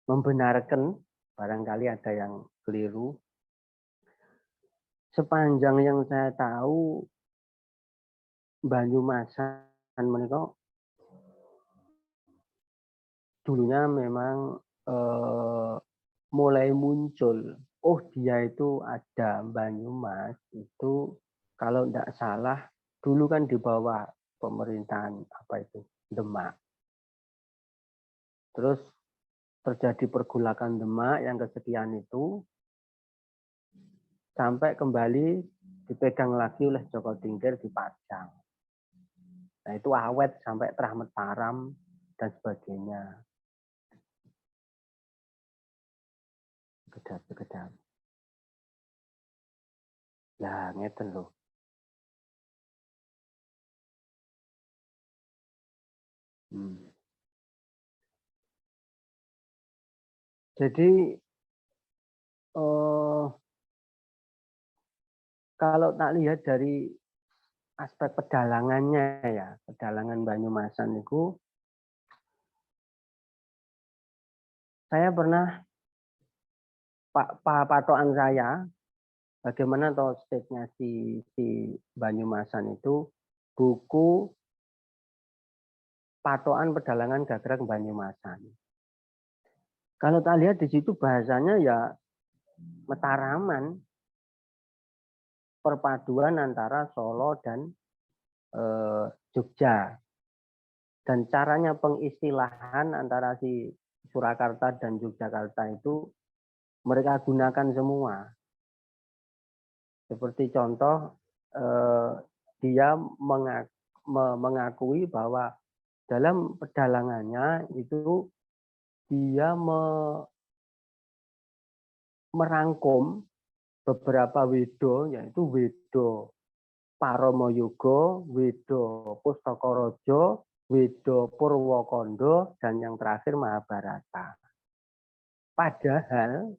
membenarkan, barangkali ada yang keliru. Sepanjang yang saya tahu, Banyumasan menika dulunya memang mulai muncul. Oh, dia itu ada Banyumas itu kalau tidak salah dulu kan di bawah pemerintahan apa itu Demak. Terus terjadi pergulakan Demak yang kesekian itu sampai kembali dipegang lagi oleh Joko Tingkir di Pajang. Nah itu awet sampai Trah Mataram dan sebagainya. Sekedar. Lah ngeten loh. Hmm. Jadi kalau tak lihat dari aspek pedalangannya ya, pedalangan Banyumasan itu, saya pernah patokan saya bagaimana atau state-nya si Banyumasan itu buku patokan pedalangan Gagrag Banyumasan. Kalau tak lihat di situ bahasanya ya Mataraman, perpaduan antara Solo dan Jogja. Dan caranya pengistilahan antara si Surakarta dan Yogyakarta itu mereka gunakan semua. Seperti contoh, dia mengakui bahwa dalam pedalangannya itu dia merangkum beberapa wedo, yaitu wedo Paromoyogo, wedo Pustokorojo, wedo Purwokondo, dan yang terakhir Mahabharata. Padahal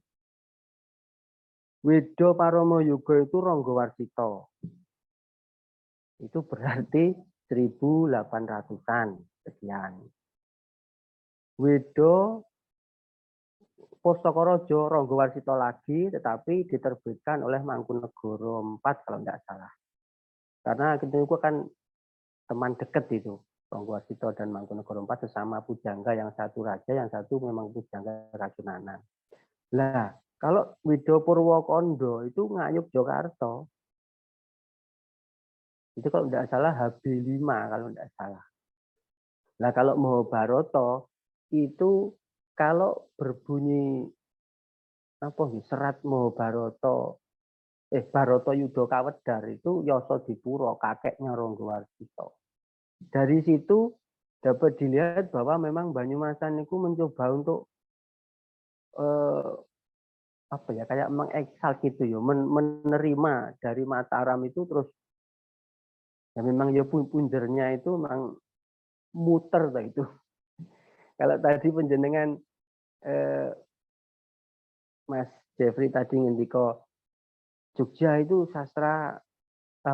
wedo Paromoyogo itu Ronggowarsito. Itu berarti 1800-an sekian. Wedo Pustokorojo Ronggowarsito lagi, tetapi diterbitkan oleh Mangkunegoro IV kalau tidak salah. Karena itu kan teman dekat itu, Ronggowarsito dan Mangkunegoro IV sesama pujangga, yang satu raja, yang satu memang pujangga Rajunanan. Nah, kalau Wido Purwokondo itu ngayuk Yogyakarta. Itu kalau tidak salah HB5 kalau tidak salah. Nah, kalau Mahabharata itu kalau berbunyi apa serat Mahabharata Bharata Yudha Kawedar itu Yasadipura, kakeknya Ronggowarsito. Dari situ dapat dilihat bahwa memang Banyumasan itu mencoba untuk apa ya, kayak mengeksal gitu ya, menerima dari Mataram itu, terus ya memang ya punjernya itu memang muter itu. Kalau tadi penjenengan Mas Jeffrey tadi ngendika Jogja itu sastra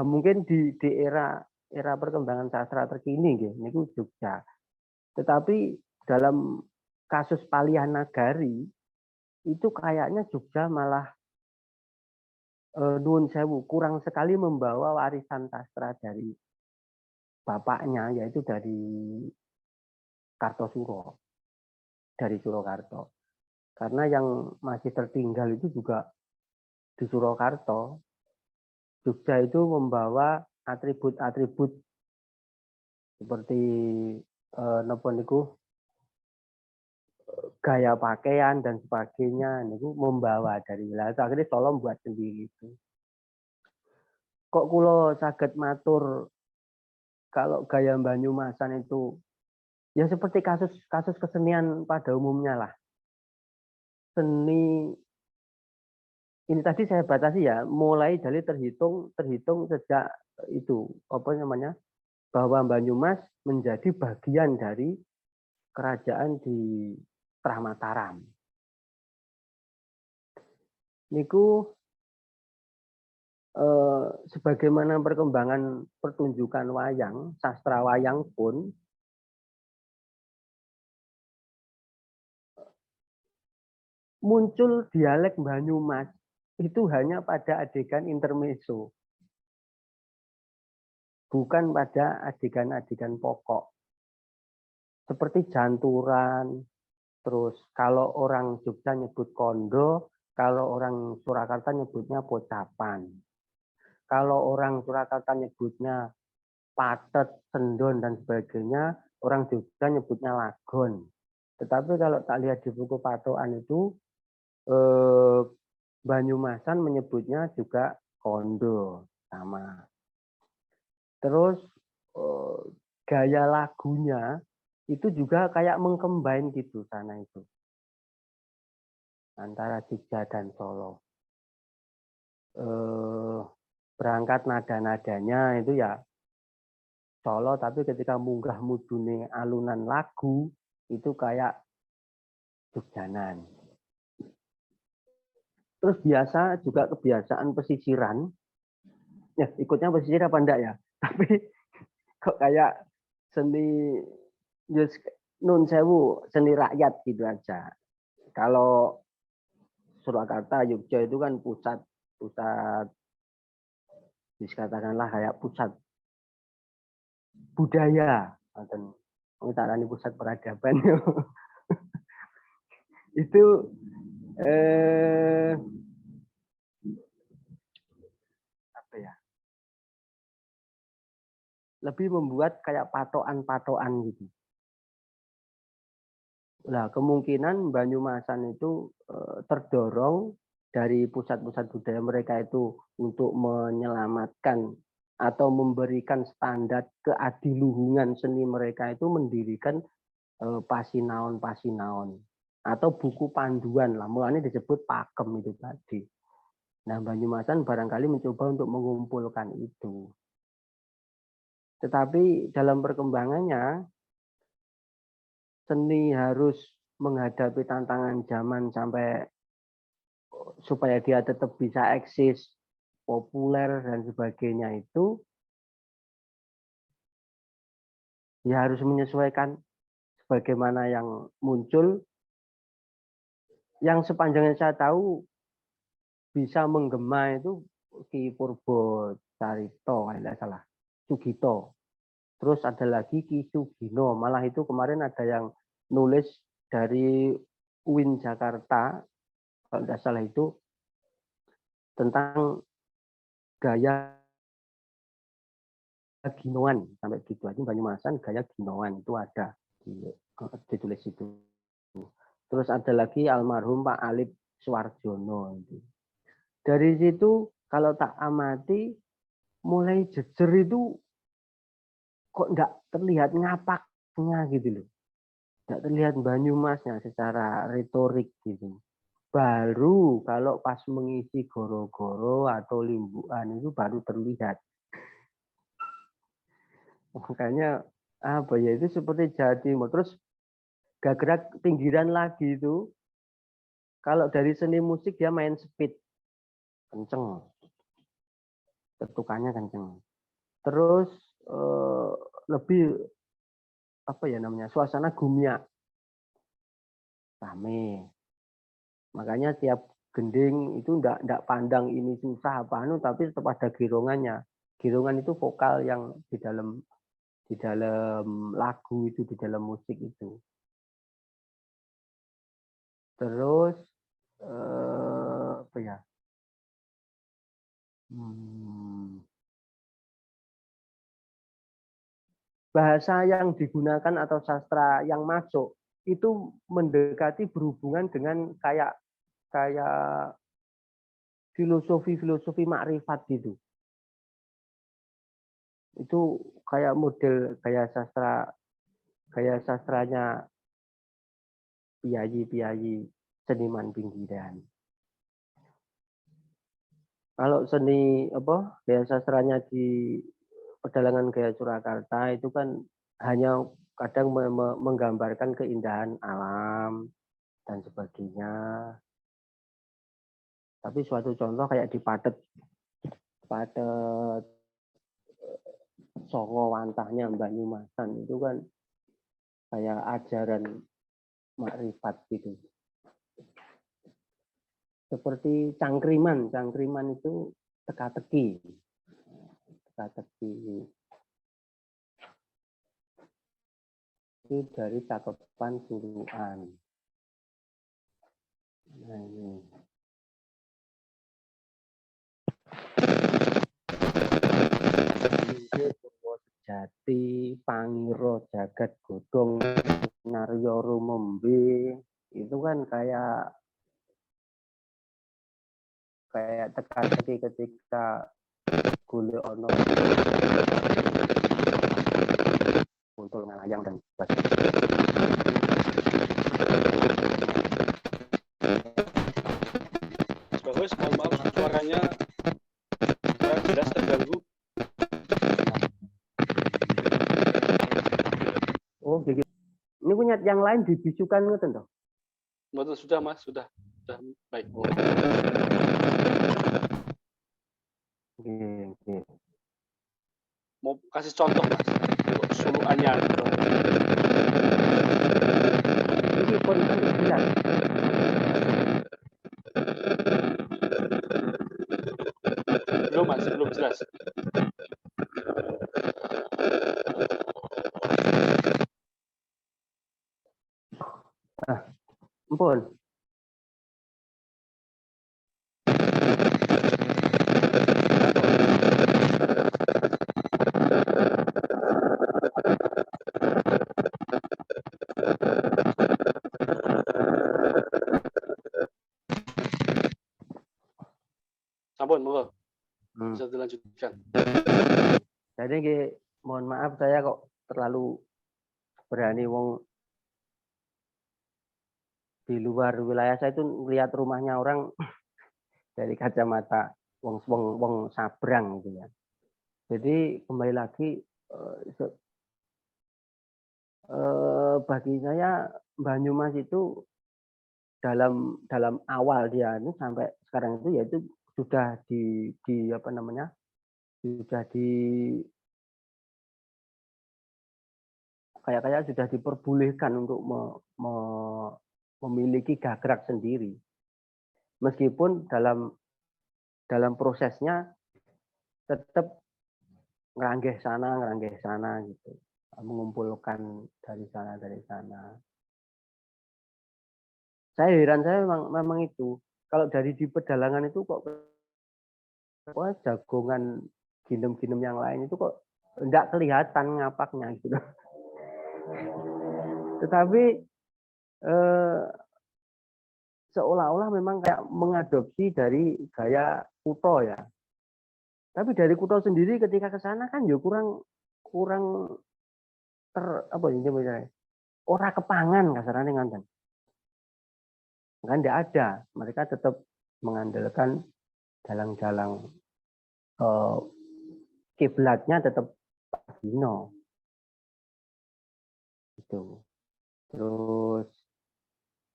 mungkin di era perkembangan sastra terkini nggih niku Jogja. Tetapi dalam kasus Palihan Nagari itu kayaknya Jogja malah nuwun sewu kurang sekali membawa warisan sastra dari bapaknya, yaitu dari Kartosuro, dari Surakarta. Karena yang masih tertinggal itu juga di Surakarta. Jogja itu membawa atribut-atribut seperti napa niku gaya pakaian dan sebagainya, niku membawa dari wilayah. Akhirnya Solo buat sendiri itu. Kok kula saged matur kalau gaya Banyumasan itu ya seperti kasus kesenian pada umumnya lah. Seni ini tadi saya batasi ya, mulai dari terhitung sejak itu apa namanya, bahwa Banyumas menjadi bagian dari kerajaan di Mataram. Niku sebagaimana perkembangan pertunjukan wayang, sastra wayang pun muncul dialek Banyumas itu hanya pada adegan intermezzo, bukan pada adegan-adegan pokok. Seperti janturan, terus kalau orang Jogja nyebut kondo, kalau orang Surakarta nyebutnya pocapan. Kalau orang Surakarta nyebutnya patet, sendon, dan sebagainya, orang Jogja nyebutnya lagon. Tetapi kalau tak lihat di buku patokan itu, Banyumasan menyebutnya juga kondo, sama. Terus gaya lagunya itu juga kayak mengcombine gitu sana itu. Antara Jogja dan Solo. Berangkat nada-nadanya itu ya Solo, tapi ketika munggah mudune alunan lagu itu kayak Jogjanan. Terus biasa juga kebiasaan pesisiran. Ya, ikutnya pesisir apa enggak ya? Tapi kok kayak seni nun sewu, seni rakyat gitu aja. Kalau Surakarta, Yogyakarta itu kan pusat katakanlah kayak pusat budaya dan ini pusat peradaban. Itu apa ya? Lebih membuat kayak patokan gitu. Nah, kemungkinan Banyumasan itu terdorong dari pusat-pusat budaya mereka itu untuk menyelamatkan atau memberikan standar keadiluhungan seni mereka itu mendirikan pasinaon atau buku panduan lah, mulanya disebut pakem itu tadi. Nah, Banyumasan barangkali mencoba untuk mengumpulkan itu. Tetapi dalam perkembangannya seni harus menghadapi tantangan zaman sampai supaya dia tetap bisa eksis, populer dan sebagainya itu ya harus menyesuaikan sebagaimana yang muncul. Yang sepanjang yang saya tahu bisa menggema itu Ki Purbo Carito, kalau tidak salah, Sugito. Terus ada lagi Ki Sugino, malah itu kemarin ada yang nulis dari UIN Jakarta, kalau tidak salah itu, tentang gaya Ginoan, sampai gitu aja Banyumasan gaya Ginoan itu ada ditulis itu. Terus ada lagi almarhum Pak Alip Suwarjono itu. Dari situ kalau tak amati mulai jejer itu kok enggak terlihat ngapaknya gitu loh. Enggak terlihat Banyumasnya secara retorik gitu. Baru kalau pas mengisi goro-goro atau limbuan itu baru terlihat. Makanya apa ya itu seperti Jawa Timur. Terus gak gerak pinggiran lagi itu. Kalau dari seni musik dia main speed. Kenceng. Ketukannya kenceng. Terus lebih apa ya namanya suasana gumya rame, makanya tiap gending itu ndak pandang ini susah apa anu tapi tetap ada girongannya. Girongan itu vokal yang di dalam lagu itu, di dalam musik itu. Terus apa ya bahasa yang digunakan atau sastra yang masuk itu mendekati berhubungan dengan kayak filosofi makrifat gitu. Itu kayak model gaya sastranya piyayi seniman pinggiran. Kalau seni gaya sastranya di Pedalangan Gaya Surakarta itu kan hanya kadang menggambarkan keindahan alam dan sebagainya. Tapi suatu contoh kayak di Padet Songo Wantahnya Banyumasan itu kan kayak ajaran makrifat gitu. Seperti cangkriman itu teka-teki itu dari cakepan Suruhan. Nah ini. Jati Pangiro Jagat Godhong Naryo Rumembe itu kan kayak teka-teki ketika golek ono untuk ngalayang dan sebagainya. Bagus, mohon maaf suaranya jelas terganggu. Oh, begitu. Ini punya yang lain dibisukan ngoten toh? Betul, sudah Mas, sudah. Baik. Oke. Mau kasih contoh Mas untuk Sulu Anyar. Ini pun jelas. Belum Mas, belum jelas. Ampun. Sampun, monggo. Bisa dilanjutkan. Jadi mohon maaf saya kok terlalu berani wong di luar wilayah saya itu melihat rumahnya orang dari kacamata wong sabrang gitu ya. Jadi kembali lagi bagi saya Banyumas itu dalam awal dia ini sampai sekarang itu yaitu sudah di apa namanya, sudah kayak sudah diperbolehkan untuk memiliki gagrak sendiri, meskipun dalam prosesnya tetap ngeranggeh sana gitu, mengumpulkan dari sana. Saya heran, saya memang itu kalau dari di pedalangan itu kok jagongan ginem-ginem yang lain itu kok enggak kelihatan ngapaknya gitu. Tetapi seolah-olah memang kayak mengadopsi dari gaya Kuto ya. Tapi dari Kuto sendiri ketika ke sana kan ya kurang apa ini misalnya, ora kepangan kasarannya nganten. Kan tidak ada, mereka tetap mengandalkan dalang-dalang kiblatnya tetap Dino. Itu. Terus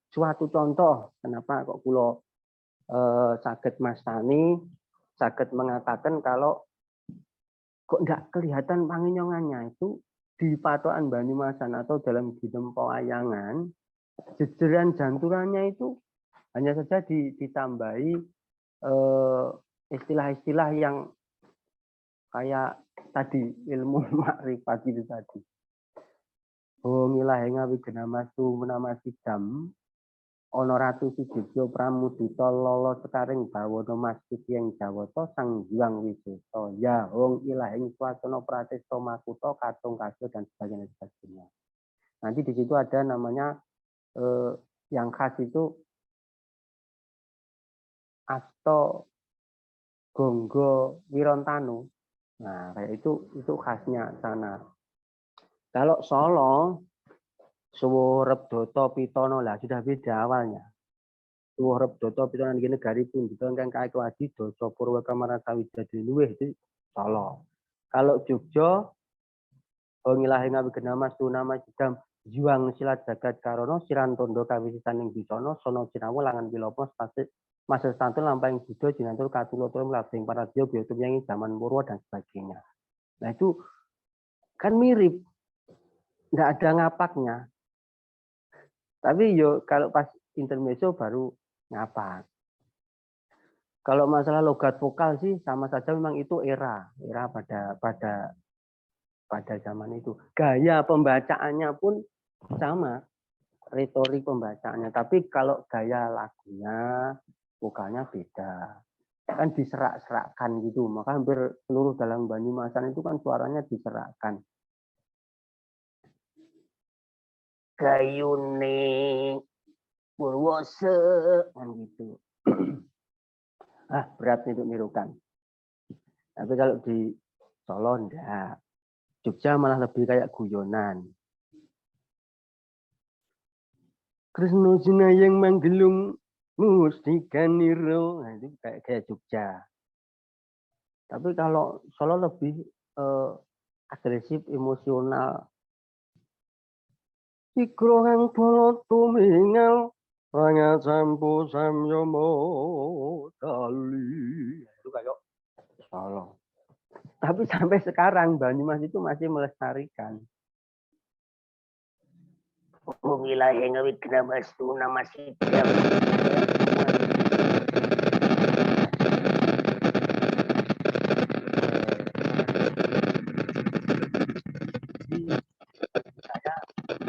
suatu contoh kenapa kok kulo saged mastani, saged mengatakan kalau kok enggak kelihatan panginyongannya itu di patokan Banyumasan atau dalam gidem pewayangan, jejeran janturannya itu hanya saja ditambahi istilah-istilah yang kayak tadi ilmu makrifat itu tadi. Ngilahe ngawi genamastu menamasi dam ana ratu Sujejo Pramudita lolo sekaring bawana masjid yang Jawata sang Hyang Wijata ya hong ilahing swasana pratista makuta katung kasil dan sebagainya. Nanti di situ ada namanya yang khas itu Asto Gonggo Wirontanu. Nah, kayak itu khasnya sana. Kalau Solo Suwurep Doto Pitono lah sudah beda awalnya. Suwurep Doto Pitono niki negari pundhita ingkang kaekwadi Dasa Purwa Kamaratawijaya luwih itu Solo. Kalau Jogja ngilahing ngawi genama sunama jidam juang silat jagat karono sirantondo kawisisan ing bisana sono sinawu langan pilopo spasik masa stantun lampahing Buddha jinantur katulotur melabing paradya biotum yang zaman Purwa dan sebagainya. Nah itu kan mirip, nggak ada ngapaknya. Tapi yo kalau pas intermezzo baru ngapak. Kalau masalah logat vokal sih sama saja, memang itu era pada zaman itu. Gaya pembacaannya pun sama, retorik pembacaannya. Tapi kalau gaya lagunya, vokalnya beda. Kan diserak-serakkan gitu. Maka hampir seluruh dalam Banyumasan itu kan suaranya diserakkan. Gayune Purwose kan gitu. Berat untuk nirukan. Tapi kalau di Solo enggak. Jogja malah lebih kayak guyonan. Kresna Jinayang Manggelung Mustika Niro. Nah, itu kayak Jogja. Tapi kalau Solo lebih agresif, emosional. Sikro kang bala tumingal Ranya sampo samyomo dali. Itu kayak Solo. Tapi sampai sekarang Banyumas itu masih melestarikan. Wilayah yang ngawit kena bastu nama siapa? Saya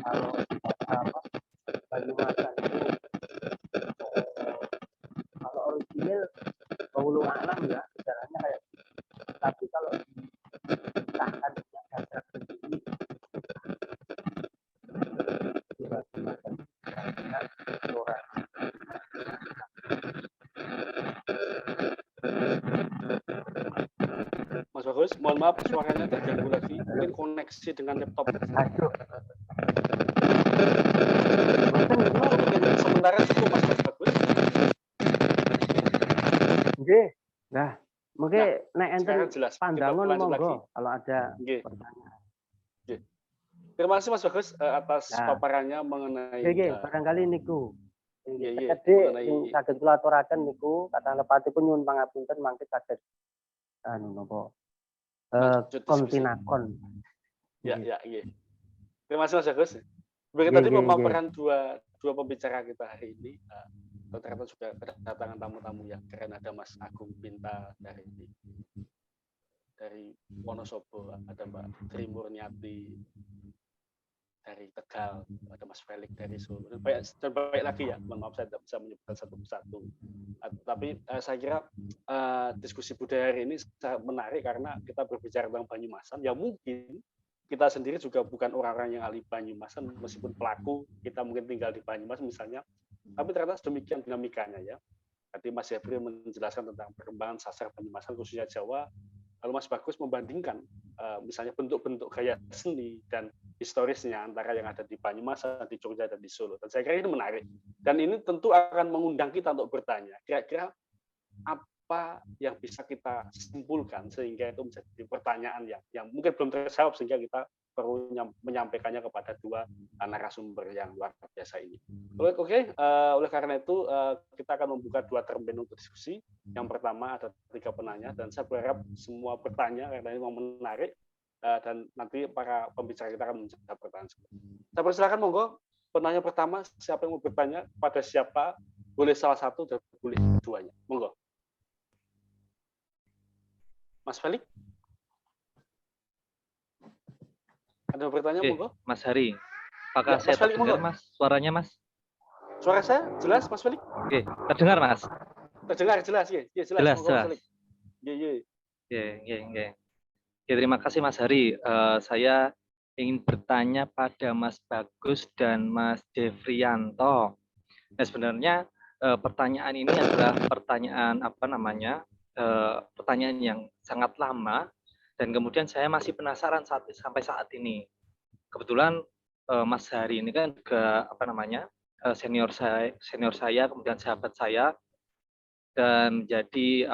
kalau apa Banyumasan itu kalau original Bawulu Alam ya sejarahnya kayak tapi kalau ditahkan sejak dasar sendiri Banyumasan karena orang Mas Bagus, mohon maaf suaranya terganggu lagi. Mungkin koneksi dengan laptop. aduh Mungkin sementara cukup Mas Bagus. nggih nah mungkin nek enten Sekarang jelas. Kita pandangan lanjut lagi. monggo kalau ada Nggih. pertanyaan. Terima kasih Mas Bagus atas Nah. paparannya mengenai Nggih, barangkali niku. Iya, iya, Jadi mengenai- sing saged kula aturaken niku kata lepatipun nyuwun pangapunten mangke saged anu napa Lanjut diskusi. kontinakon. Ya, iya. Terima kasih Mas Bagus. Sebagai tadi Nggih, memaparkan dua pembicara kita hari ini, ternyata sudah kedatangan tamu-tamu yang keren. Ada Mas Agung Pinta dari Wonosobo, ada Mbak Tri Murniati dari Tegal, ada Mas Felix dari Solo, dan banyak lagi ya. Mohon maaf saya tidak bisa menyebutkan satu persatu. Tapi saya kira diskusi budaya hari ini sangat menarik karena kita berbicara tentang Banyumasan. Ya mungkin kita sendiri juga bukan orang-orang yang ahli Banyumasan, meskipun pelaku kita mungkin tinggal di Banyumas misalnya, tapi ternyata demikian dinamikanya ya. Tadi Mas Jeffrey menjelaskan tentang perkembangan sastra Banyumasan khususnya Jawa. Lalu Mas Bagus membandingkan misalnya bentuk-bentuk gaya seni dan historisnya antara yang ada di Banyumas, di Jogja, dan di Solo. Dan saya kira ini menarik. Dan ini tentu akan mengundang kita untuk bertanya, kira-kira apa yang bisa kita simpulkan sehingga itu menjadi pertanyaan yang mungkin belum terjawab sehingga kita perlu menyampaikannya kepada dua narasumber yang luar biasa ini. Oke, oleh karena itu kita akan membuka dua termen untuk diskusi. Yang pertama ada 3 penanya dan saya berharap semua bertanya karena ini memang menarik dan nanti para pembicara kita akan menjawab pertanyaan. Saya persilakan monggo penanya pertama siapa yang mau bertanya pada siapa, boleh salah satu dan boleh keduanya. Monggo. Mas Felix? Ada bertanya, monggo? Mas Hari, apakah Ya, saya Mas Felix, terdengar, monggo. Mas? Suaranya, Mas? Suara saya jelas, Mas Felix? Oke, terdengar, Mas? Terdengar, jelas, ya? Ya, jelas. Jelas, monggo, jelas. Mas Felix. Oke. Ya, terima kasih, Mas Hari. Saya ingin bertanya pada Mas Bagus dan Mas Devrianto. Nah, sebenarnya pertanyaan ini adalah pertanyaan pertanyaan yang sangat lama dan kemudian saya masih penasaran sampai saat ini. Kebetulan Mas Hari ini kan juga senior saya kemudian sahabat saya dan jadi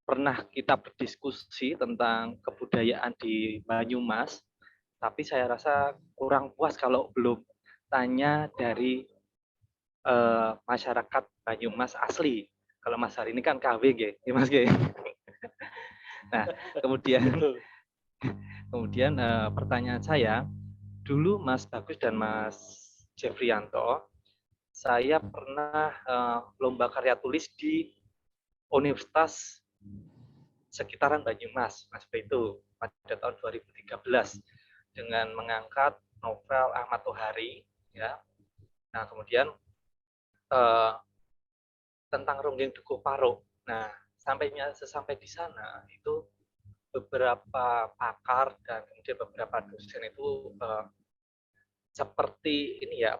pernah kita berdiskusi tentang kebudayaan di Banyumas, tapi saya rasa kurang puas kalau belum tanya dari masyarakat Banyumas asli. Kalau Mas Hari ini kan KW, ya Mas G. Nah, kemudian pertanyaan saya, dulu Mas Bagus dan Mas Jeffrianto, saya pernah lomba karya tulis di Universitas sekitaran Banyumas, seperti itu pada tahun 2013 dengan mengangkat novel Ahmad Tohari, ya. Nah, kemudian tentang Ronggeng Dukuh Paro. Nah, sesampai di sana itu beberapa pakar dan kemudian beberapa dosen itu seperti ini ya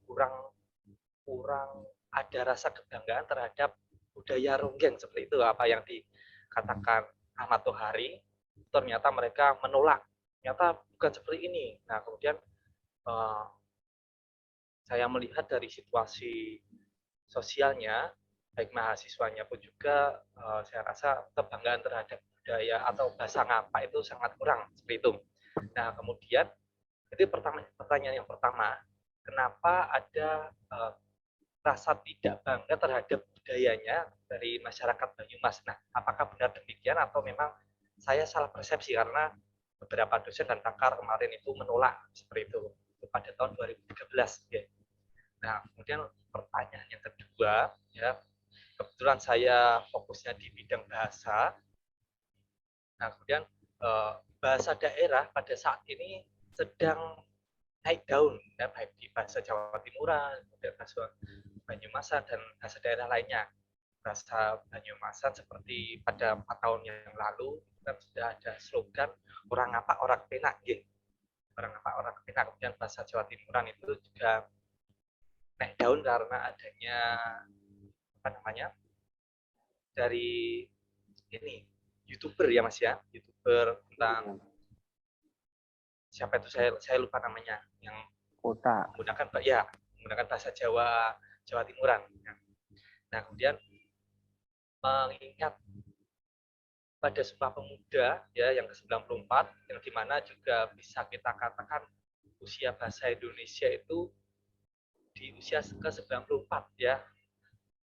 kurang ada rasa kebanggaan terhadap budaya Ronggeng seperti itu apa yang dikatakan Ahmad Tohari. Ternyata mereka menolak. Ternyata bukan seperti ini. Nah, kemudian saya melihat dari situasi sosialnya, baik mahasiswanya pun juga saya rasa kebanggaan terhadap budaya atau bahasa ngapa itu sangat kurang seperti itu. Nah, kemudian itu pertanyaan yang pertama, kenapa ada rasa tidak bangga terhadap budayanya dari masyarakat Banyumas. Nah, apakah benar demikian atau memang saya salah persepsi karena beberapa dosen dan pakar kemarin itu menolak seperti itu pada tahun 2013. Ya. Nah, kemudian pertanyaan yang kedua, ya, kebetulan saya fokusnya di bidang bahasa. Nah, kemudian bahasa daerah pada saat ini sedang naik daun, ya, baik di bahasa Jawa Timuran, kemudian bahasa Banyumasan dan bahasa daerah lainnya. Bahasa Banyumasan seperti pada 4 tahun yang lalu kan sudah ada slogan orang apa orang penak, gitu. Orang apa orang penak. Kemudian bahasa Jawa Timuran itu juga naik daun karena adanya apa namanya dari ini YouTuber ya Mas ya, YouTuber tentang siapa itu saya lupa namanya yang Kota. menggunakan bahasa Jawa Timuran. Nah, kemudian mengingat pada Sumpah Pemuda ya yang ke-94 yang dimana juga bisa kita katakan usia bahasa Indonesia itu di usia ke-94 ya.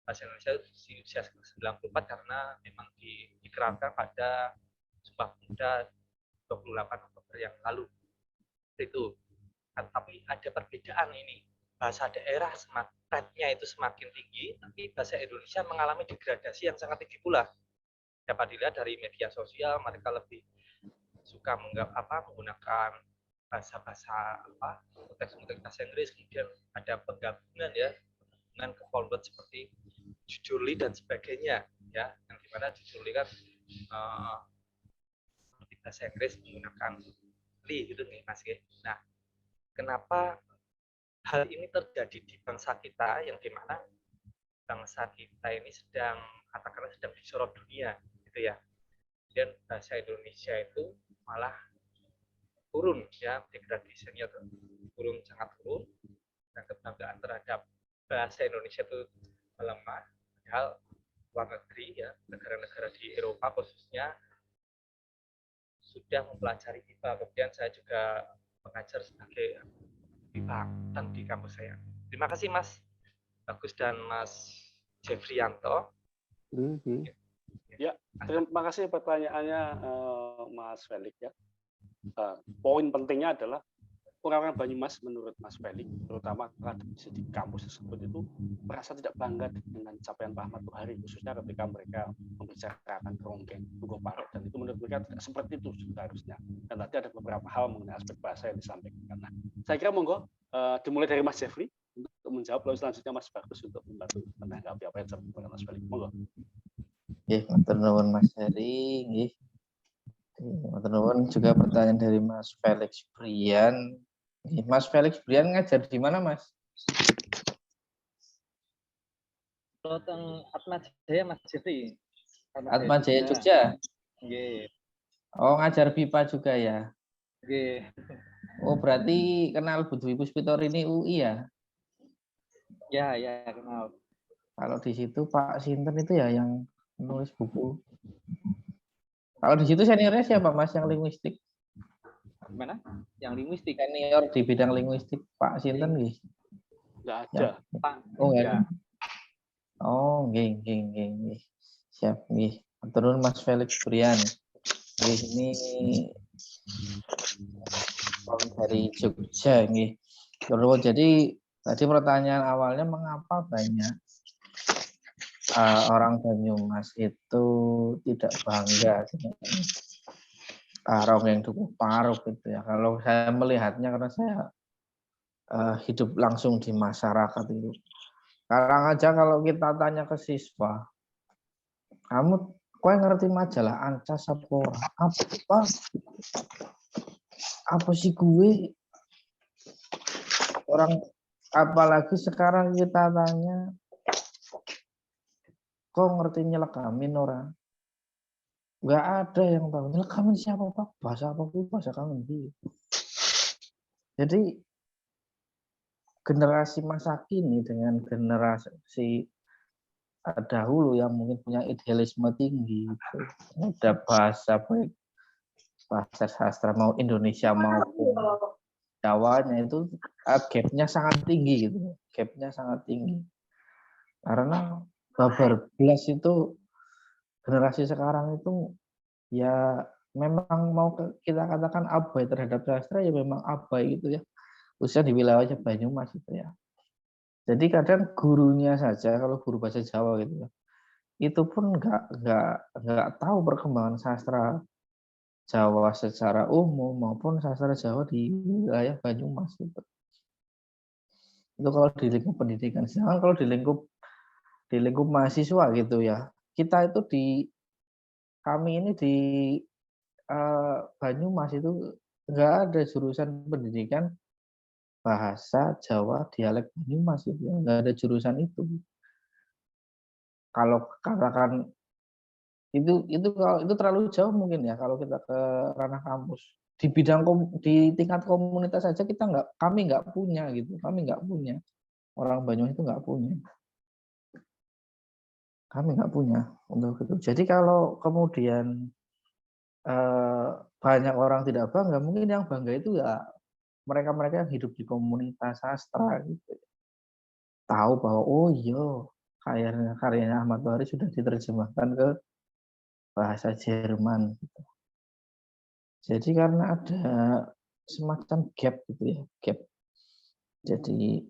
Bahasa Indonesia itu di usia ke-94 karena memang dikerangkan pada Sumpah Pemuda 28 Oktober yang lalu. Itu. Tapi ada perbedaan ini. Bahasa daerah rate-nya itu semakin tinggi, tapi bahasa Indonesia mengalami degradasi yang sangat tinggi pula. Dapat dilihat dari media sosial, mereka lebih suka menggunakan bahasa-bahasa teks-teks bahasa Inggris, kemudian ada penggabungan ya, dengan keyword seperti jujurli dan sebagainya ya, yang dimana jujurli kan seperti bahasa Inggris menggunakan li gitu nih Mas. Nah, kenapa hal ini terjadi di bangsa kita yang dimana bangsa kita ini sedang katakanlah sedang disorot dunia gitu ya. Dan bahasa Indonesia itu malah turun ya, degradasinya turun sangat turun dan kebanggaan terhadap bahasa Indonesia itu melemah. Padahal luar negeri ya, negara-negara di Eropa khususnya sudah mempelajari IPA. Kemudian saya juga mengajar sebagai IPA dan di kampus saya. Terima kasih Mas Bagus dan Mas Jeffrianto. Ya, terima kasih pertanyaannya Mas Felix ya. Poin pentingnya adalah orang-orang Banyumas menurut Mas Felix, terutama akademisi di kampus tersebut itu merasa tidak bangga dengan capaian Pak Ahmad Tohari, khususnya ketika mereka membicarakan Ronggeng, Tugu Parok, dan itu menurut mereka tidak seperti itu seharusnya. Dan tadi ada beberapa hal mengenai aspek bahasa yang disampaikan. Nah, saya kira monggo dimulai dari Mas Jeffrey untuk menjawab, lalu selanjutnya Mas Bagus untuk membantu menanggapi apa yang disampaikan Mas Felix. Monggo. Nggih, matur nuwun Mas Heri, nggih. Matur nuwun juga pertanyaan dari Mas Felix Brian. Mas Felix Brian ngajar di mana, Mas? Kalau teng Atmajaya Mas Jeffrey. Atmajaya Jogja. Nggih. Oh, ngajar BIPA juga ya? Nggih. Oh, berarti kenal Bu Dwi Puspitor ini UI ya? Ya, kenal. Kalau di situ Pak Sinten itu ya yang menulis buku. Kalau di situ seniornya siapa, Mas, yang linguistik? Gimana? Yang linguistik. Senior di bidang linguistik Pak Sinten nggih? Nggak ada. Pak. Oh, enggak ada. Oh, nggih. Siap nggih. Turun Mas Felix Brian. Ini dari Jogja nggih. Jadi tadi pertanyaan awalnya mengapa banyak orang Banyumas itu tidak bangga dengan Ronggeng Tugu Parok gitu ya. Kalau saya melihatnya karena saya hidup langsung di masyarakat itu. Sekarang aja kalau kita tanya ke siswa, kamu kau ngerti majalah Ancas apa? Apa sih gue? Orang apalagi sekarang kita tanya, kok ngerti Nyelekamin orang? Nggak ada yang tahu Nyelekamin siapa Pak? Bahasa apa pun bahasa Kangen. Jadi generasi masa kini dengan generasi dahulu yang mungkin punya idealisme tinggi, ada bahasa baik bahasa sastra mau Indonesia maupun Jawanya itu gapnya sangat tinggi gitu, gapnya sangat tinggi. Karena babar belas itu generasi sekarang itu ya memang mau kita katakan abai terhadap sastra ya memang abai gitu ya. Khususnya di wilayah Banyumas gitu ya. Jadi kadang gurunya saja kalau guru bahasa Jawa gitu ya, itu pun nggak tahu perkembangan sastra Jawa secara umum maupun sastra Jawa di wilayah Banyumas gitu. Itu kalau di lingkup pendidikan. Sedangkan kalau di lingkup mahasiswa gitu ya, kita itu kami ini di Banyumas itu nggak ada jurusan pendidikan bahasa Jawa dialek Banyumas gitu ya, nggak ada jurusan itu. Kalau katakan itu kalau itu terlalu jauh mungkin ya kalau kita ke ranah kampus. Di bidang di tingkat komunitas saja kami nggak punya gitu, kami nggak punya. Orang Banyumas itu nggak punya. Kami nggak punya untuk itu. Jadi kalau kemudian banyak orang tidak bangga, mungkin yang bangga itu ya mereka-mereka yang hidup di komunitas sastra gitu. Tahu bahwa oh iya karyanya Ahmad Tohari sudah diterjemahkan ke bahasa Jerman gitu. Jadi karena ada semacam gap gitu ya, gap. Jadi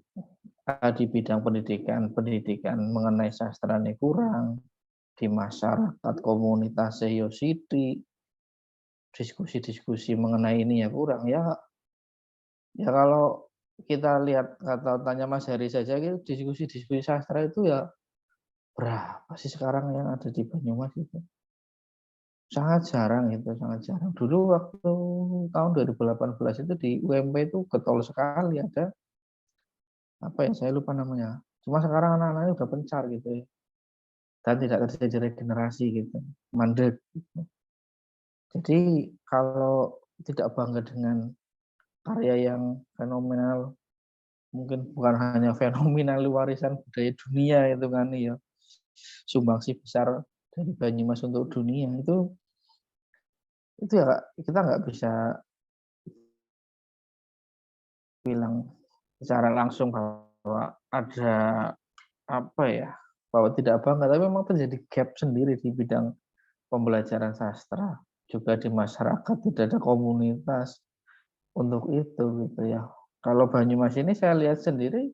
di bidang pendidikan mengenai sastra ini kurang, di masyarakat komunitas Seyositi, diskusi-diskusi mengenai ini ya kurang ya. Ya kalau kita lihat atau tanya Mas Heri saja gitu, diskusi-diskusi sastra itu ya berapa sih sekarang yang ada di Banyumas itu? Sangat jarang itu, sangat jarang. Dulu waktu tahun 2018 itu di UMP itu getol sekali ada apa ya saya lupa namanya. Cuma sekarang anak-anaknya udah pencar gitu ya. Dan tidak terjadi regenerasi gitu, mandek. Gitu. Jadi kalau tidak bangga dengan karya yang fenomenal, mungkin bukan hanya fenomenal warisan budaya dunia itu kan ya, sumbangsi besar dari Banyumas untuk dunia itu ya kita nggak bisa bilang secara langsung bahwa ada apa ya bahwa tidak bangga, tapi memang terjadi gap sendiri di bidang pembelajaran sastra juga di masyarakat tidak ada komunitas untuk itu gitu ya. Kalau Banyumas ini saya lihat sendiri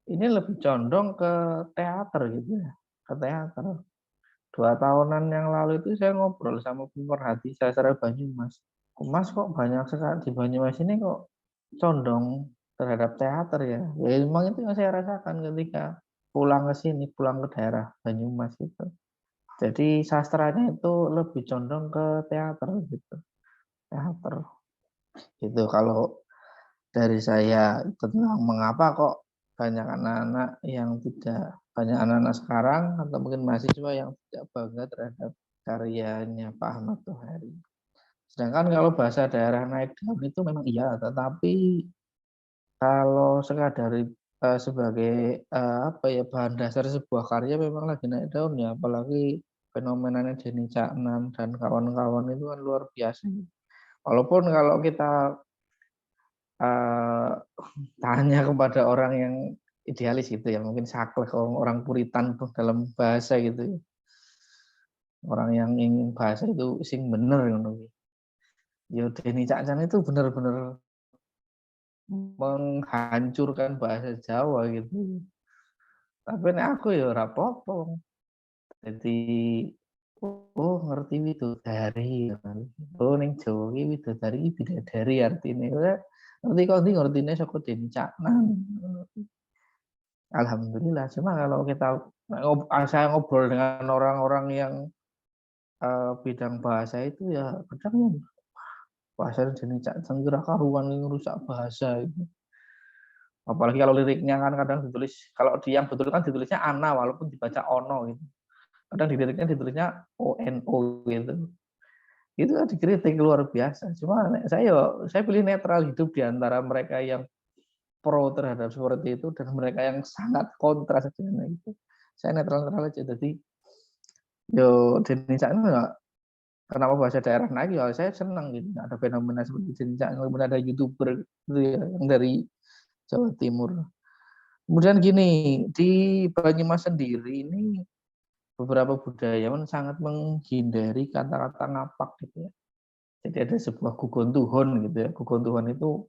ini lebih condong ke teater gitu ya, ke teater. 2 tahunan yang lalu itu saya ngobrol sama pemerhati sastra Banyumas. Mas kok banyak sekali di Banyumas ini kok condong terhadap teater ya. Ya memang itu yang saya rasakan ketika pulang ke sini, pulang ke daerah Banyumas itu. Jadi sastranya itu lebih condong ke teater gitu. Teater. Gitu kalau dari saya tentang mengapa kok banyak anak-anak yang tidak banyak anak-anak sekarang atau mungkin mahasiswa yang tidak bangga terhadap karyanya Pak Ahmad Tohari. Sedangkan kalau bahasa daerah naik daun itu memang iya, tetapi kalau sekadar sebagai apa ya bahan dasar sebuah karya memang lagi naik daun ya, apalagi fenomenanya Denny Caknan dan kawan-kawan itu kan luar biasa. Walaupun kalau kita tanya kepada orang yang idealis gitu ya, mungkin saklek orang Puritan tuh dalam bahasa gitu ya. Orang yang ingin bahasa itu sing bener ngono. Ya Denny Caknan itu benar-benar menghancurkan bahasa Jawa gitu. Tapi nek aku ya ora apa-apa. Jadi oh ngerti widodari. Oh ning Jawa iki widodari iki bidadari artine. Ngerti kok ngertine saka Denny Caknan. Alhamdulillah. Cuma kalau saya ngobrol dengan orang-orang yang bidang bahasa itu ya kadang bahasa Denny Caknan kira karuan ngerusak bahasa itu. Apalagi kalau liriknya kan kadang ditulis, kalau yang betul kan ditulisnya Ana walaupun dibaca Ono gitu. Kadang di liriknya ditulisnya ONO gitu. Itu kan dikritik luar biasa. Cuma saya pilih netral hidup di antara mereka yang pro terhadap seperti itu dan mereka yang sangat kontra dengan itu. Saya netral aja. Jadi yo Denny Caknan kenapa bahasa daerah naik ya saya senang gitu. Ada fenomena seperti Denny Caknan, kemudian ada YouTuber gitu ya yang dari Jawa Timur. Kemudian gini, di Banyumas sendiri ini beberapa budayawan sangat menghindari kata-kata ngapak gitu ya. Jadi ada sebuah gugon tuhon gitu ya. Gugon tuhon itu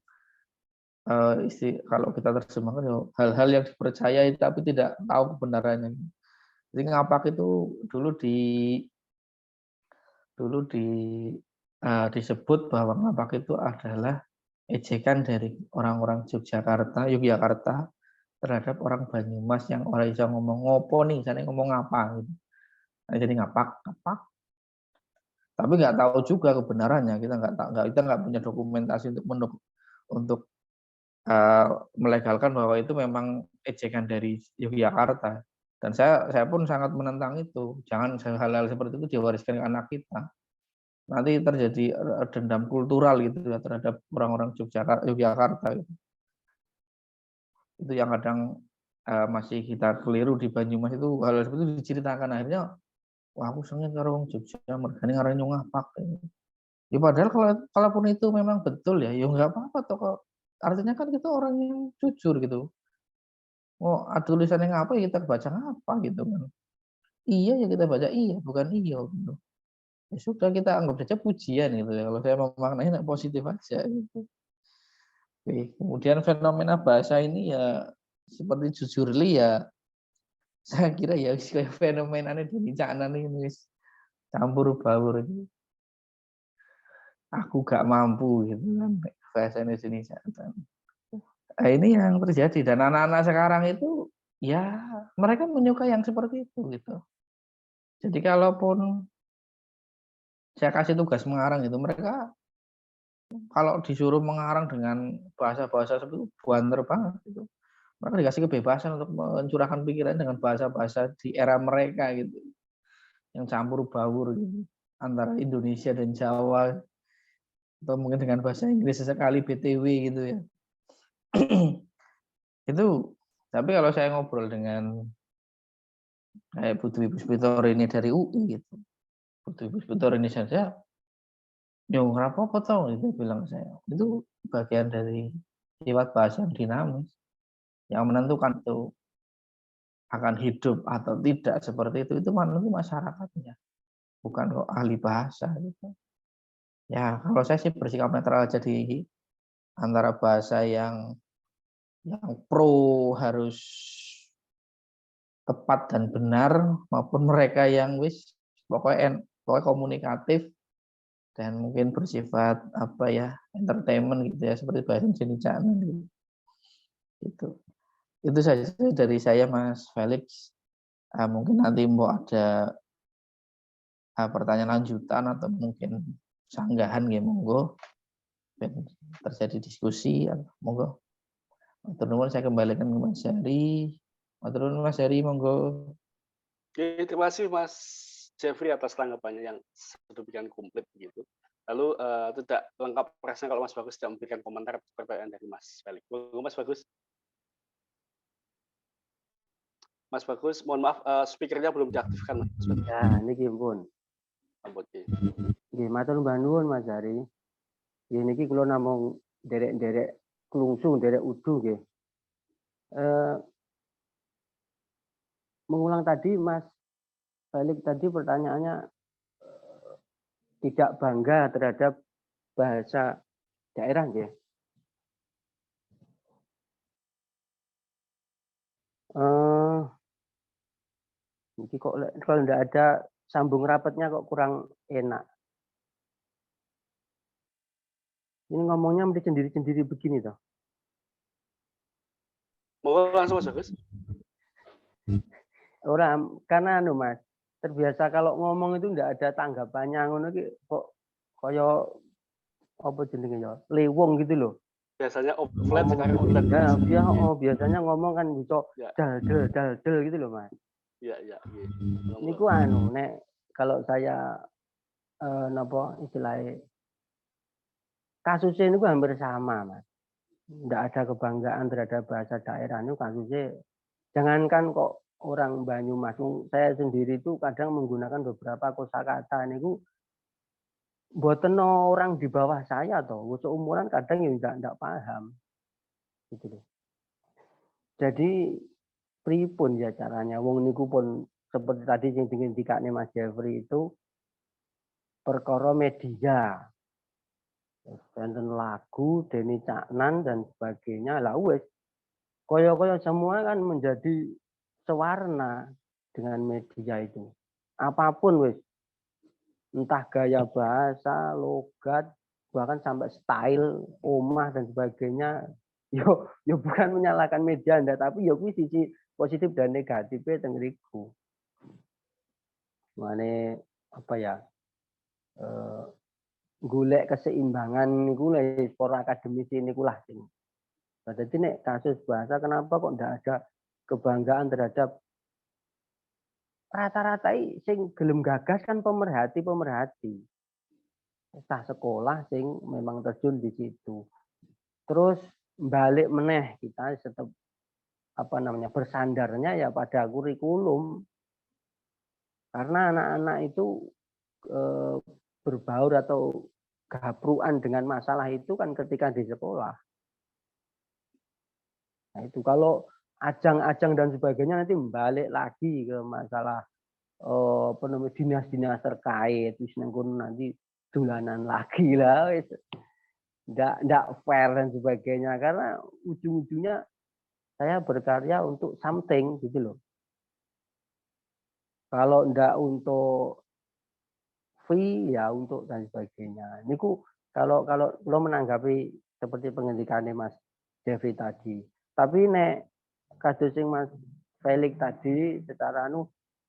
kalau kita terjemahkan ya, hal-hal yang dipercayai tapi tidak tahu kebenarannya. Jadi ngapak itu dulu disebut bahwa ngapak itu adalah ejekan dari orang-orang Yogyakarta terhadap orang Banyumas yang orang bisa ngomong ngopo nih, misalnya ngomong apa gitu. Nah, jadi ngapak. Tapi nggak tahu juga kebenarannya, kita nggak punya dokumentasi untuk melegalkan bahwa itu memang ejekan dari Yogyakarta. Dan saya pun sangat menentang itu. Jangan hal-hal seperti itu diwariskan ke anak kita. Nanti terjadi dendam kultural gitu ya terhadap orang-orang Yogyakarta. Gitu. Itu yang kadang masih kita keliru di Banyumas itu hal seperti itu diceritakan akhirnya wah aku seneng karo wong Jogja mergane ngarani ngapak. Ya padahal kalaupun itu memang betul ya nggak apa-apa toh. Artinya kan kita orang yang jujur gitu. Oh, tulisannya apa ya kita baca apa gitu kan. Iya ya kita baca iya, bukan iya gitu. Ya sudah kita anggap saja pujian gitu ya. Kalau saya memaknai positif aja gitu. Oke. Kemudian fenomena bahasa ini ya seperti jujurli ya saya kira ya kayak fenomenanya di Canan ini campur baur gitu. Aku gak mampu gitu kan bahasa Indonesia. Nah, ini yang terjadi dan anak-anak sekarang itu ya mereka menyukai yang seperti itu gitu. Jadi kalaupun saya kasih tugas mengarang gitu, mereka kalau disuruh mengarang dengan bahasa-bahasa seperti itu buanter banget gitu. Mereka dikasih kebebasan untuk mencurahkan pikiran dengan bahasa-bahasa di era mereka gitu, yang campur baur gitu antara Indonesia dan Jawa atau mungkin dengan bahasa Inggris sesekali BTW gitu ya. Itu tapi kalau saya ngobrol dengan kayak Putri Puspitor ini dari UI gitu. Putri Puspitor ini saja ya nggak apa-apa tau itu bilang saya. Itu bagian dari sifat bahasa yang dinamis yang menentukan itu akan hidup atau tidak seperti itu menentu masyarakatnya bukan kok ahli bahasa gitu. Ya kalau saya sih bersikap netral aja di antara bahasa yang pro harus tepat dan benar maupun mereka yang pokoknya komunikatif dan mungkin bersifat apa ya entertainment gitu ya seperti bahasa Indonesia gitu. Itu saja dari saya Mas Felix. Mungkin nanti mau ada pertanyaan lanjutan atau mungkin sanggahan ya monggo terjadi diskusi monggo. Terus saya kembalikan ke Mas Heri. Terus Mas Heri monggo. Oke, terima kasih Mas Jeffrey atas tanggapannya yang sedemikian komplit begitu. Lalu tidak lengkap rasanya kalau Mas Bagus tidak memberikan komentar pertanyaan dari Mas Felix. Mas Bagus. Mas Bagus, mohon maaf speakernya belum diaktifkan Mas Bagus. Ya, niki pun. Oke. Nggih, matur nuwun Mas Hari. Nggih niki kula namung derek-derek klungsu, derek udu nggih. Mengulang tadi Mas Felix tadi pertanyaannya tidak bangga terhadap bahasa daerah nggih. Niki kok kalau enggak ada sambung rapatnya kok kurang enak. Ini ngomongnya mesti sendiri-sendiri begini toh. Mau langsung Mas Bagus? Orang karena Mas, terbiasa kalau ngomong itu enggak ada tanggapannya ngono ki kok kaya apa jenenge ya, lewong gitu loh. Biasanya offline sekarang online. Ya, biasanya ngomong kan bisa dal gitu loh, Mas. Iya. Niku nek kalau saya napa istilahnya kasusnya ini hampir sama, Mas. Enggak ada kebanggaan terhadap bahasa daerah itu kasusnya. Jangankan kok orang Banyumas, saya sendiri itu kadang menggunakan beberapa kosakata niku mboten orang di bawah saya toh, seumuran kadang ya enggak paham. Gitu loh. Jadi pripun ya caranya? Wong niku pun seperti tadi sing dingendikane Mas Jeffrey itu perkara media. Wonten lagu, Denny Caknan dan sebagainya. Lah wis kaya-kaya semua kan menjadi sewarna dengan media itu. Apapun wis, entah gaya bahasa, logat, bahkan sampai style, omah dan sebagainya. Yo bukan menyalahkan media ndak, tapi yo kuwi sisi positif dan negatifnya teng mriku. Mane apa ya? Golek keseimbangan niku lek para akademisi niku lah sing. Nah, jadi nek kasus bahasa kenapa kok ndak ada kebanggaan terhadap rata-rata sing gelem gagas kan pemerhati. Entah sekolah sing memang terjun di situ. Terus balik meneh kita tetap apa namanya bersandarnya ya pada kurikulum. Karena anak-anak itu berbaur atau gapruan dengan masalah itu kan ketika di sekolah. Nah itu kalau ajang-ajang dan sebagainya nanti balik lagi ke masalah dinas-dinas terkait, terus nanti dolanan lagi lah, ndak fair dan sebagainya karena ujung-ujungnya saya berkarya untuk something gitu loh. Kalau ndak untuk fee ya untuk dan sebagainya. Niku kalau menanggapi seperti pengendikannya Mas Devi tadi. Tapi nek kasus yang Mas Felix tadi secara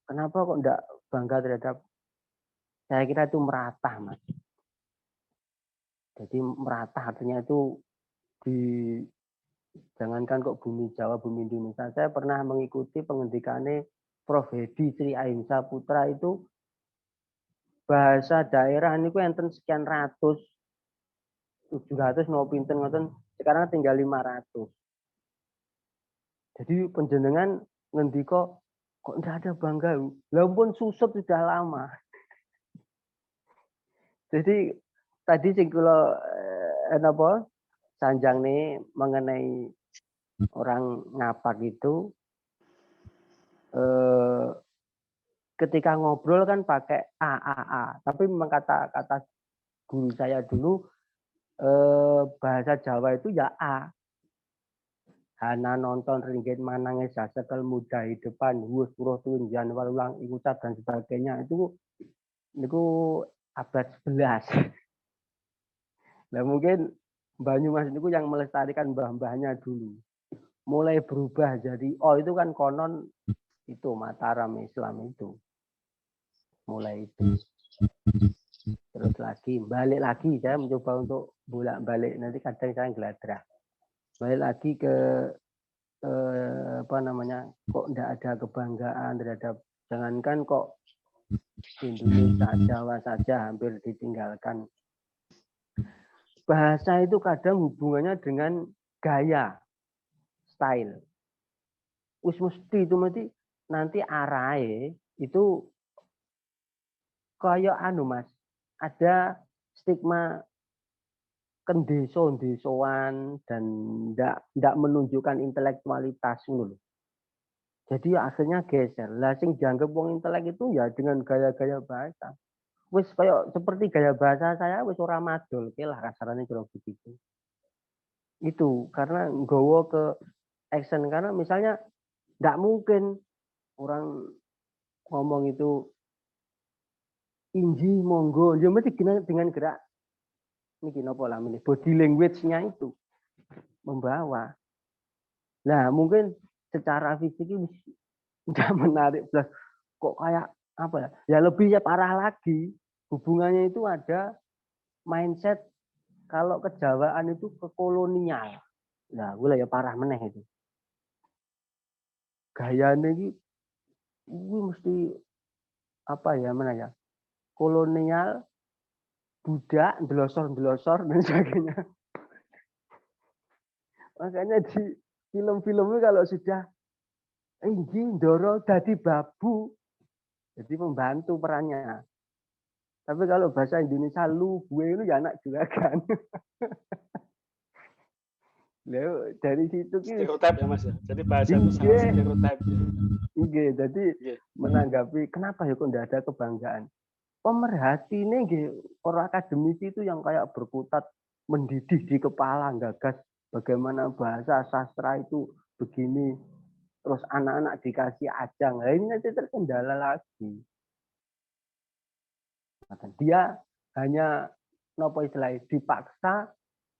kenapa kok ndak bangga terhadap, saya kira itu merata Mas. Jadi merata artinya itu jangankan kok bumi Jawa, bumi Indonesia. Saya pernah mengikuti pengendikannya Prof. Hedi Sri Ahimsa Putra itu bahasa daerah niku enten sekian ratus, 700 mau pinten ngoten, sekarang tinggal 500. Jadi penjenengan ngendika kok ndak ada bangga. Lah pun susut sudah lama. Jadi tadi sing kula napa sanjang nih mengenai orang ngapak itu ketika ngobrol kan pakai a, tapi memang kata guru saya dulu bahasa Jawa itu ya a. Hana nonton ringgit manange sasekel muda di depan wus puruh tunjan walulang ikucat dan sebagainya itu abad 11. Nah mungkin Banyumas itu yang melestarikan mbah-mbahnya dulu. Mulai berubah jadi itu kan konon itu Mataram Islam itu. Mulai itu. Terus lagi balik lagi saya mencoba untuk bolak-balik, nanti kadang saya geladra. Balik lagi ke apa namanya, kok enggak ada kebanggaan terhadap, jangankan kok Indonesia, Jawa saja hampir ditinggalkan. Bahasa itu kadang hubungannya dengan gaya, style. Wis mesti itu nanti arahe itu kayak Mas, ada stigma kendeso-desoan dan ndak menunjukkan intelektualitas ngono. Jadi akhirnya geser. Lah sing dianggap wong intelek itu ya dengan gaya-gaya bahasa. Wis kayak seperti gaya bahasa saya wis ora madol ke lah kasarannya kira begitu. Itu karena nggawa ke action, karena misalnya ndak mungkin orang ngomong itu inji monggo ya mesti dengan gerak niki napa lah ini body language-nya itu membawa. Nah, mungkin secara fisik itu tidak menarik plus kok kayak apa ya? Ya lebih ya parah lagi. Hubungannya itu ada mindset kalau kejawaan itu ke kolonial. Nah, gue ya parah meneh itu. Gayanya ini mesti apa ya mana ya? Kolonial, budak, delosor dan sebagainya. Makanya di film-film itu kalau sudah Ndoro dadi babu, jadi pembantu perannya. Tapi kalau bahasa Indonesia lu gue itu ya anak juragan. Lho, dari situ ki Stereotip ya Mas ya. Jadi bahasa itu sangat Iya. stereotip. nggih, jadi Nggih. menanggapi kenapa ya kok ndak ada kebanggaan. Pemerhati ini nggih, para akademisi itu yang kayak berkutat mendidih di kepala, gagas bagaimana bahasa sastra itu begini, terus anak-anak dikasih ajang. Nah, ini nanti terkendala lagi. Dia hanya nopo istilahnya dipaksa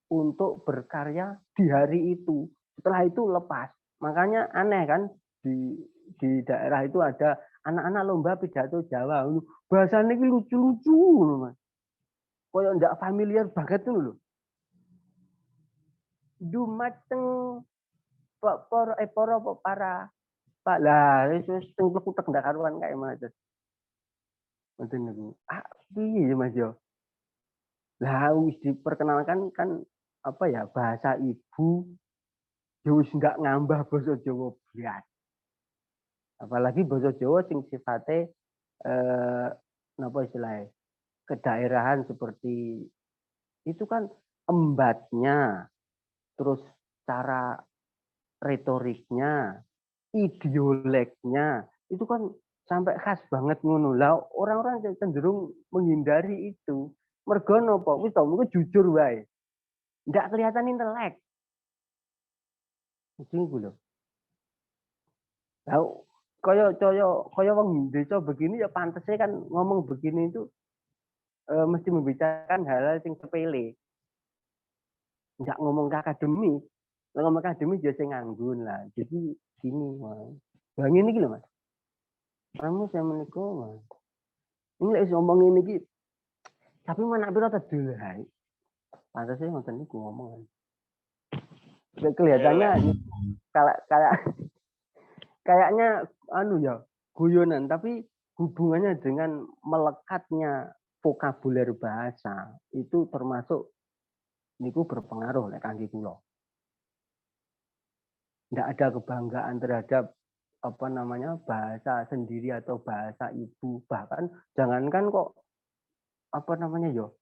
untuk berkarya di hari itu. Setelah itu lepas. Makanya aneh kan di daerah itu ada anak-anak lomba pidato Jawa. Bahasanya ini lucu-lucu loh, Mas. Kayak ndak familiar banget tuh loh. Dumateng para Pak lah wis teng kutek ndak karuan kae Mas. Ngoten niku. Piye ya Mas yo? Lah wis diperkenalkan kan apa ya bahasa ibu ya wis ndak ngambah basa Jawa blas. Apalagi basa Jawa sing sifate napa istilahnya kedaerahan seperti itu kan embatnya, terus cara retoriknya, idioleknya itu kan sampai khas banget ngono. Lah orang-orang cenderung menghindari itu. Mergo napa? Wis to mengko jujur wae. Ndak kelihatan intelek. Itu lho. Lah kaya wong desa begini ya pantesnya kan ngomong begini itu mesti membicarakan hal-hal yang sepele. Nggak ngomong ke akademik. Lah ngomong ke akademik ya sing nganggun lah. Jadi gini, Mas. Bang ini lho, Mas. Kamu saya menikah, Mas. Ini lek ngomong ini iki. Tapi mana pira tedul hai. Pantasnya ngoten niku ngomong. Kelihatannya kayaknya anu ya, guyonan tapi hubungannya dengan melekatnya vokabuler bahasa itu termasuk niku berpengaruh lek kangge kula. Ndak ada kebanggaan terhadap apa namanya bahasa sendiri atau bahasa ibu, bahkan jangankan kok apa namanya yo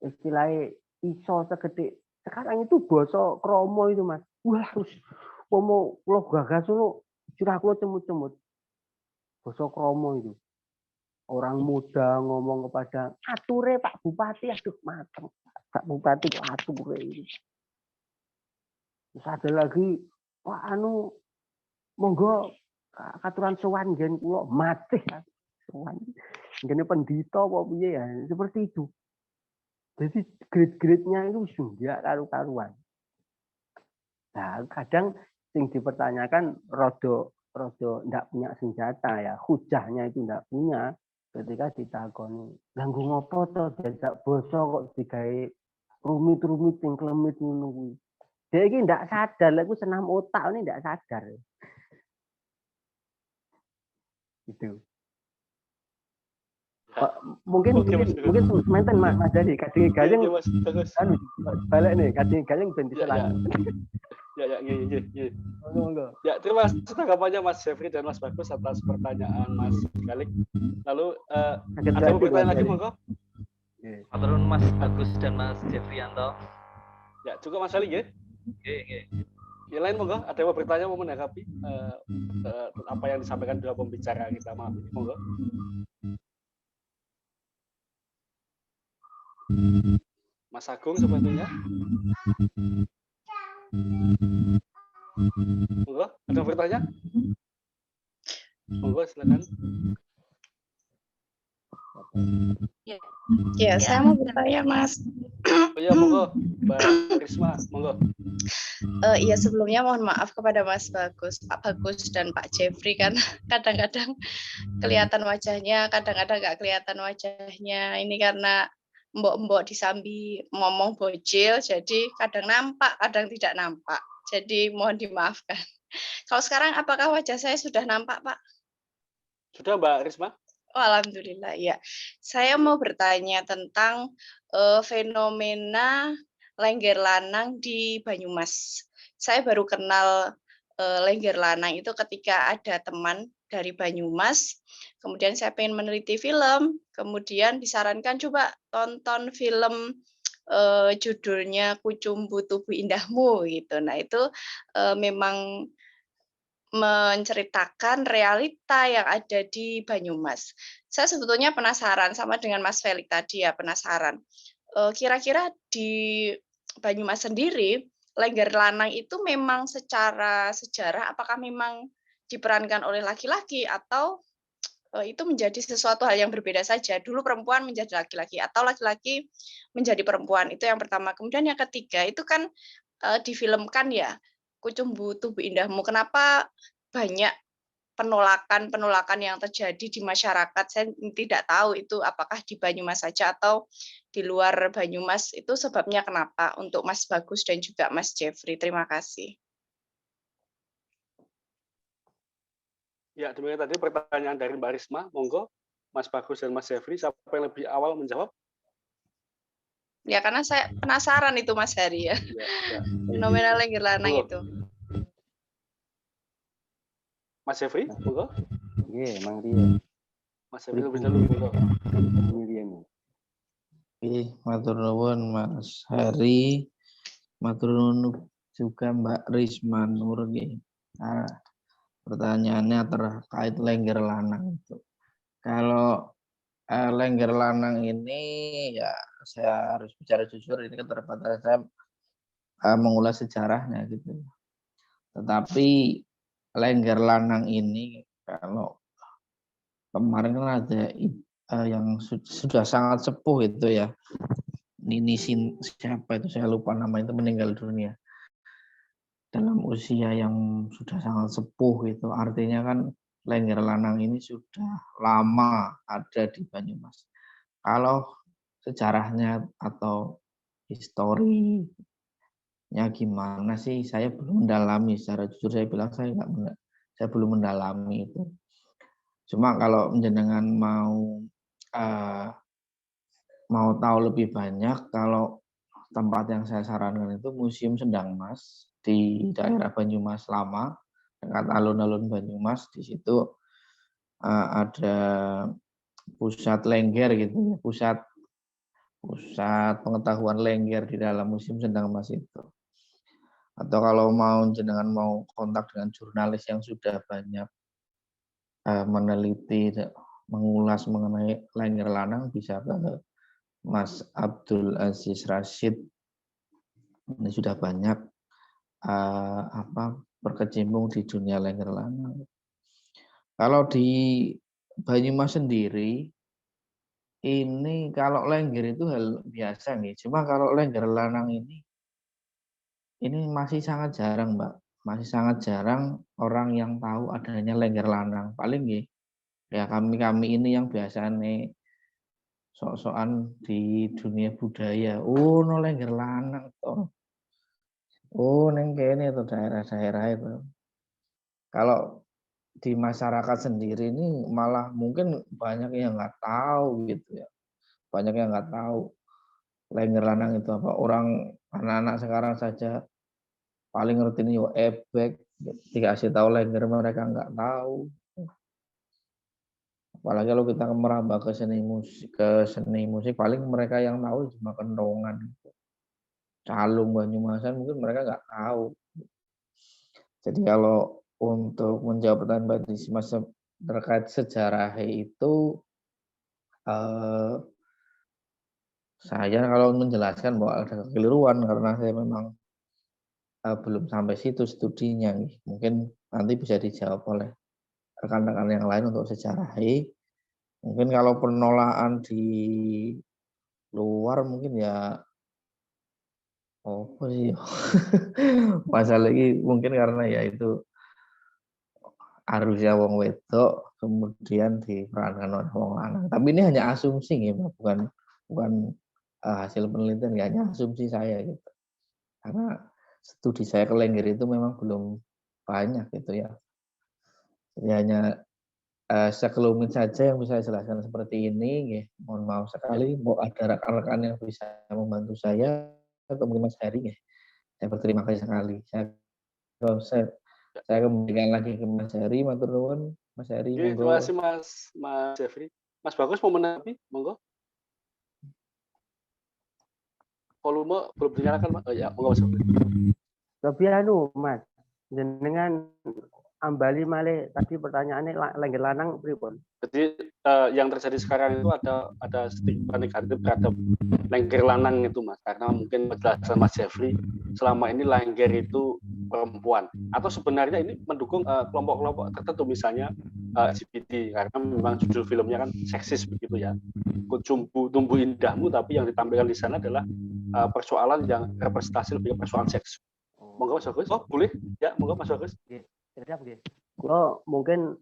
istilahnya iso segede sekarang itu basa kromo itu Mas. Wah, pomo kula gagas ngono curah kula cemut-cemut. Basa kromo itu. Orang muda ngomong kepada ature Pak Bupati, aduh mateng. Pak Bupati kok ature ini. Terus ada lagi, wah anu monggo katuran sowan ngen kula mati sowan. Ngene pendhita apa piye ya, seperti itu. Jadi grade-grade-nya itu sudah karu-karuan. Nah, kadang yang dipertanyakan rodo ndak punya senjata ya, hujahnya itu ndak punya ketika ditakoni. Lah nggo ngopo to diajak basa kok digawe rumit-rumit sing klemit ngono kuwi. Dia iki ndak sadar, lek ku senam otak ini ndak sadar. Gitu. Mungkin menten Mas Jadi kadang gayeng anu balik nih kadang gayeng ben bisa lanjut. Ya, monggo. Ya, terima kasih tanggapannya Mas Jeffrey dan Mas Bagus atas pertanyaan Mas Galik. Lalu ada pertanyaan lagi monggo? Matur nuwun Mas Bagus dan Mas Jeffriyanto. Ya, cukup Mas Ali nggih. Nggih. Yang lain monggo, ada yang mau bertanya mau menanggapi apa yang disampaikan dua pembicara kita malam ini, monggo. Mas Agung sepertinya. Monggo, ada yang bertanya? Monggo silakan. Ya, saya mau bertanya, Mas. Oh ya, monggo, Mbak Risma, monggo. Iya, sebelumnya mohon maaf kepada Mas Bagus, Pak Bagus dan Pak Jeffrey kan kadang-kadang kelihatan wajahnya, kadang-kadang nggak kelihatan wajahnya. Ini karena mbok-mbok disambi ngomong bocil, jadi kadang nampak, kadang tidak nampak. Jadi mohon dimaafkan. Kalau sekarang apakah wajah saya sudah nampak, Pak? Sudah, Mbak Risma? Oh, alhamdulillah, ya. Saya mau bertanya tentang fenomena lengger lanang di Banyumas. Saya baru kenal lengger lanang itu ketika ada teman dari Banyumas, kemudian saya pengen meneliti film, kemudian disarankan coba tonton film judulnya Kucumbu Tubuh Indahmu gitu. Nah, itu memang menceritakan realita yang ada di Banyumas. Saya sebetulnya penasaran sama dengan Mas Felix tadi ya, penasaran. Kira-kira di Banyumas sendiri, Lengger Lanang itu memang secara sejarah apakah memang diperankan oleh laki-laki atau itu menjadi sesuatu hal yang berbeda saja. Dulu perempuan menjadi laki-laki atau laki-laki menjadi perempuan. Itu yang pertama. Kemudian yang ketiga itu kan difilmkan ya, Kucumbu Tubuh Indahmu. Kenapa banyak penolakan yang terjadi di masyarakat? Saya tidak tahu itu apakah di Banyumas saja atau di luar Banyumas. Itu sebabnya kenapa untuk Mas Bagus dan juga Mas Jeffrey. Terima kasih. Ya, demikian tadi pertanyaan dari Mbak Risma. Monggo, Mas Bagus dan Mas Jeffrey, siapa yang lebih awal menjawab? Ya, karena saya penasaran itu Mas Hari ya. Fenomena Lengger Lanang itu. Mas Jeffrey, monggo. Iya, Mang Rio. Mas Jeffrey lebih dulu, monggo. Matur nuwun Mas Hari, matur nuwun juga Mbak Risma Nur nggih. Pertanyaannya terkait Lengger Lanang itu. Kalau Lengger Lanang ini ya saya harus bicara jujur, ini keterbatasan saya mengulas sejarahnya gitu. Tetapi Lengger Lanang ini kalau kemarin kan ada yang sudah sangat sepuh itu ya. Nini siapa itu saya lupa namanya, itu meninggal dunia dalam usia yang sudah sangat sepuh itu. Artinya kan Lengger Lanang ini sudah lama ada di Banyumas. Kalau sejarahnya atau historinya gimana sih, saya belum mendalami. Secara jujur saya bilang saya belum mendalami itu. Cuma kalau menjenengan mau tahu lebih banyak, kalau tempat yang saya sarankan itu Museum Sendang Mas di daerah Banyumas Lama, dekat alun-alun Banyumas. Di situ ada pusat lengger gitu, pusat pengetahuan lengger di dalam Museum Sendang Mas itu. Atau kalau jenengan mau kontak dengan jurnalis yang sudah banyak meneliti, mengulas mengenai Lengger Lanang, bisa ke Mas Abdul Aziz Rashid. Ini sudah banyak berkecimpung di dunia Lengger Lanang. Kalau di Banyumas sendiri, ini kalau lengger itu hal biasa nih. Cuma kalau Lengger Lanang ini masih sangat jarang, Mbak. Masih sangat jarang orang yang tahu adanya Lengger Lanang. Paling ya kami ini yang biasanya sok-sokan di dunia budaya. Oh, no Lengger Lanang toh. Oh, neng kene itu daerah-daerah itu. Kalau di masyarakat sendiri ini malah mungkin banyak yang nggak tahu gitu ya. Banyak yang nggak tahu Lengger Lanang itu apa. Orang anak-anak sekarang saja paling ngerti ini ebek, dikasih tahu Lengger mereka nggak tahu. Apalagi kalau kita merambah ke seni musik paling mereka yang tahu cuma kendongan, calung, Banyumasan mungkin mereka nggak tahu. Jadi kalau untuk menjawab pertanyaan Mbak Risma terkait sejarah itu, saya kalau menjelaskan bahwa ada kekeliruan karena saya memang belum sampai situ studinya. Mungkin nanti bisa dijawab oleh rekan-rekan yang lain untuk sejarah. Mungkin kalau penolakan di luar mungkin ya apa sih? Masalah ini mungkin karena ya itu harusnya wong wedok kemudian diperankan oleh wong lanang. Tapi ini hanya asumsi ya, bukan hasil penelitian, ya, hanya asumsi saya gitu. Karena studi saya ke Lengger itu memang belum banyak gitu ya. Jadi hanya sekelumit saja yang bisa saya jelaskan seperti ini. Mohon maaf sekali, mau ada rekan-rekan yang bisa membantu saya atau mungkin Mas Heri. Saya berterima kasih sekali. Saya kembalikan lagi ke Mas Heri, matur nuwun. Mas Heri, monggo. Terima kasih Mas Jeffrey. Mas Bagus mau menanggapi, monggo. volume belum dinyalakan, Mas. Oh ya, monggo Mas. Lebih Mas, jenengan ambali malih tadi pertanyaannya lengger lanang pripun? Jadi yang terjadi sekarang itu ada stigma negatif terhadap lengger lanang itu, Mas, karena mungkin penjelasan Mas Jeffrey selama ini lengger itu perempuan, atau sebenarnya ini mendukung kelompok-kelompok tertentu, misalnya LGBT, karena memang judul filmnya kan seksis begitu ya. Tumbuh indahmu, tapi yang ditampilkan di sana adalah persoalan yang representasi lebih ke persoalan seks. Monggo Mas Bagus. Oh boleh ya, monggo Mas Bagus. Kalau mungkin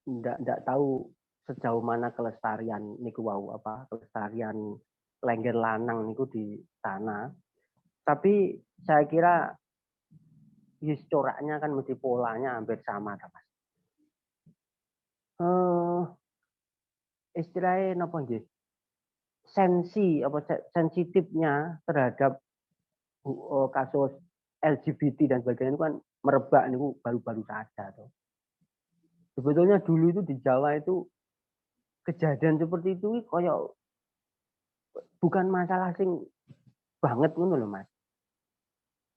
ndak tahu sejauh mana kelestarian niku wau kelestarian lengger lanang niku di sana. Tapi saya kira coraknya kan mesti polanya hampir sama, Mas. Istilahnya napa nggih? Sensitifnya terhadap kasus LGBT dan sebagainya itu kan merebak niku baru-baru saja tuh. Sebetulnya dulu itu di Jawa itu kejadian seperti itu koyo bukan masalah sing banget ngono lho, Mas.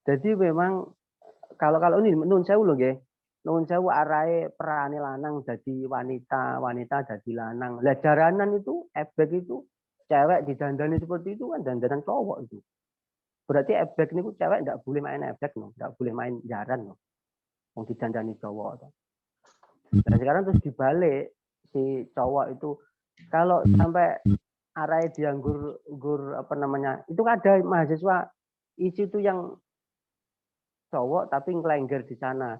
Jadi memang kalau ini nun sewu lho nggih. Nun sewu arahe perane lanang jadi wanita, wanita jadi lanang. Lah jaranan itu ebek itu cewek didandani seperti itu kan dandanan cowok itu. Berarti ebek niku cewek ndak boleh main ebek no, ndak boleh main jaran no. Wong didandani cowok. Nah sekarang terus dibalik si cowok itu kalau sampai arahe dianggur itu ada mahasiswa isi itu yang cowok tapi ngelengger di sana.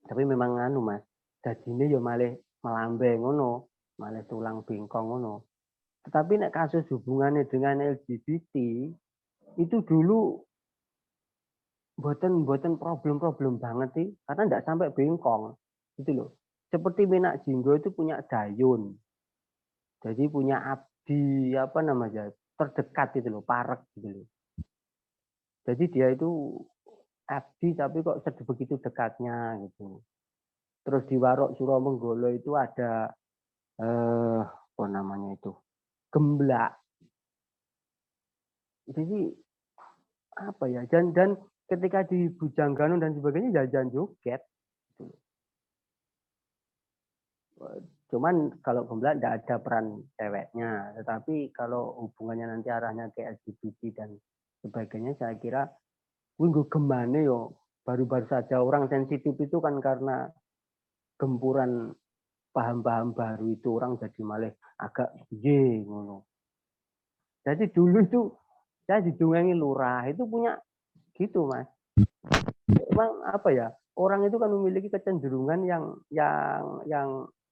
Tapi memang Mas, dadine ya malih melambe ngono, malih tulang bengkong ngono. Tetapi nek kasus hubungannya dengan LGBT itu dulu buatan problem banget sih, karena nggak sampai bengkong, gitu loh. Seperti Menak Jinggo itu punya dayun, jadi punya abdi terdekat gitu loh, parek gitu loh. Jadi dia itu abdi tapi kok begitu dekatnya gitu. Terus di Warok Suromenggolo itu ada apa namanya itu gemblak. Jadi apa ya dan ketika di Bujangganon dan sebagainya jajan joget. Gitu. Cuman kalau gemblak tidak ada peran ceweknya, tetapi kalau hubungannya nanti arahnya ke LGBT dan sebagainya, saya kira winggo gemane yo baru-baru saja orang sensitif itu kan karena gempuran paham-paham baru itu orang jadi malah agak ngono. Jadi dulu itu saya didungangi lurah itu punya gitu Mas. Memang apa ya, orang itu kan memiliki kecenderungan yang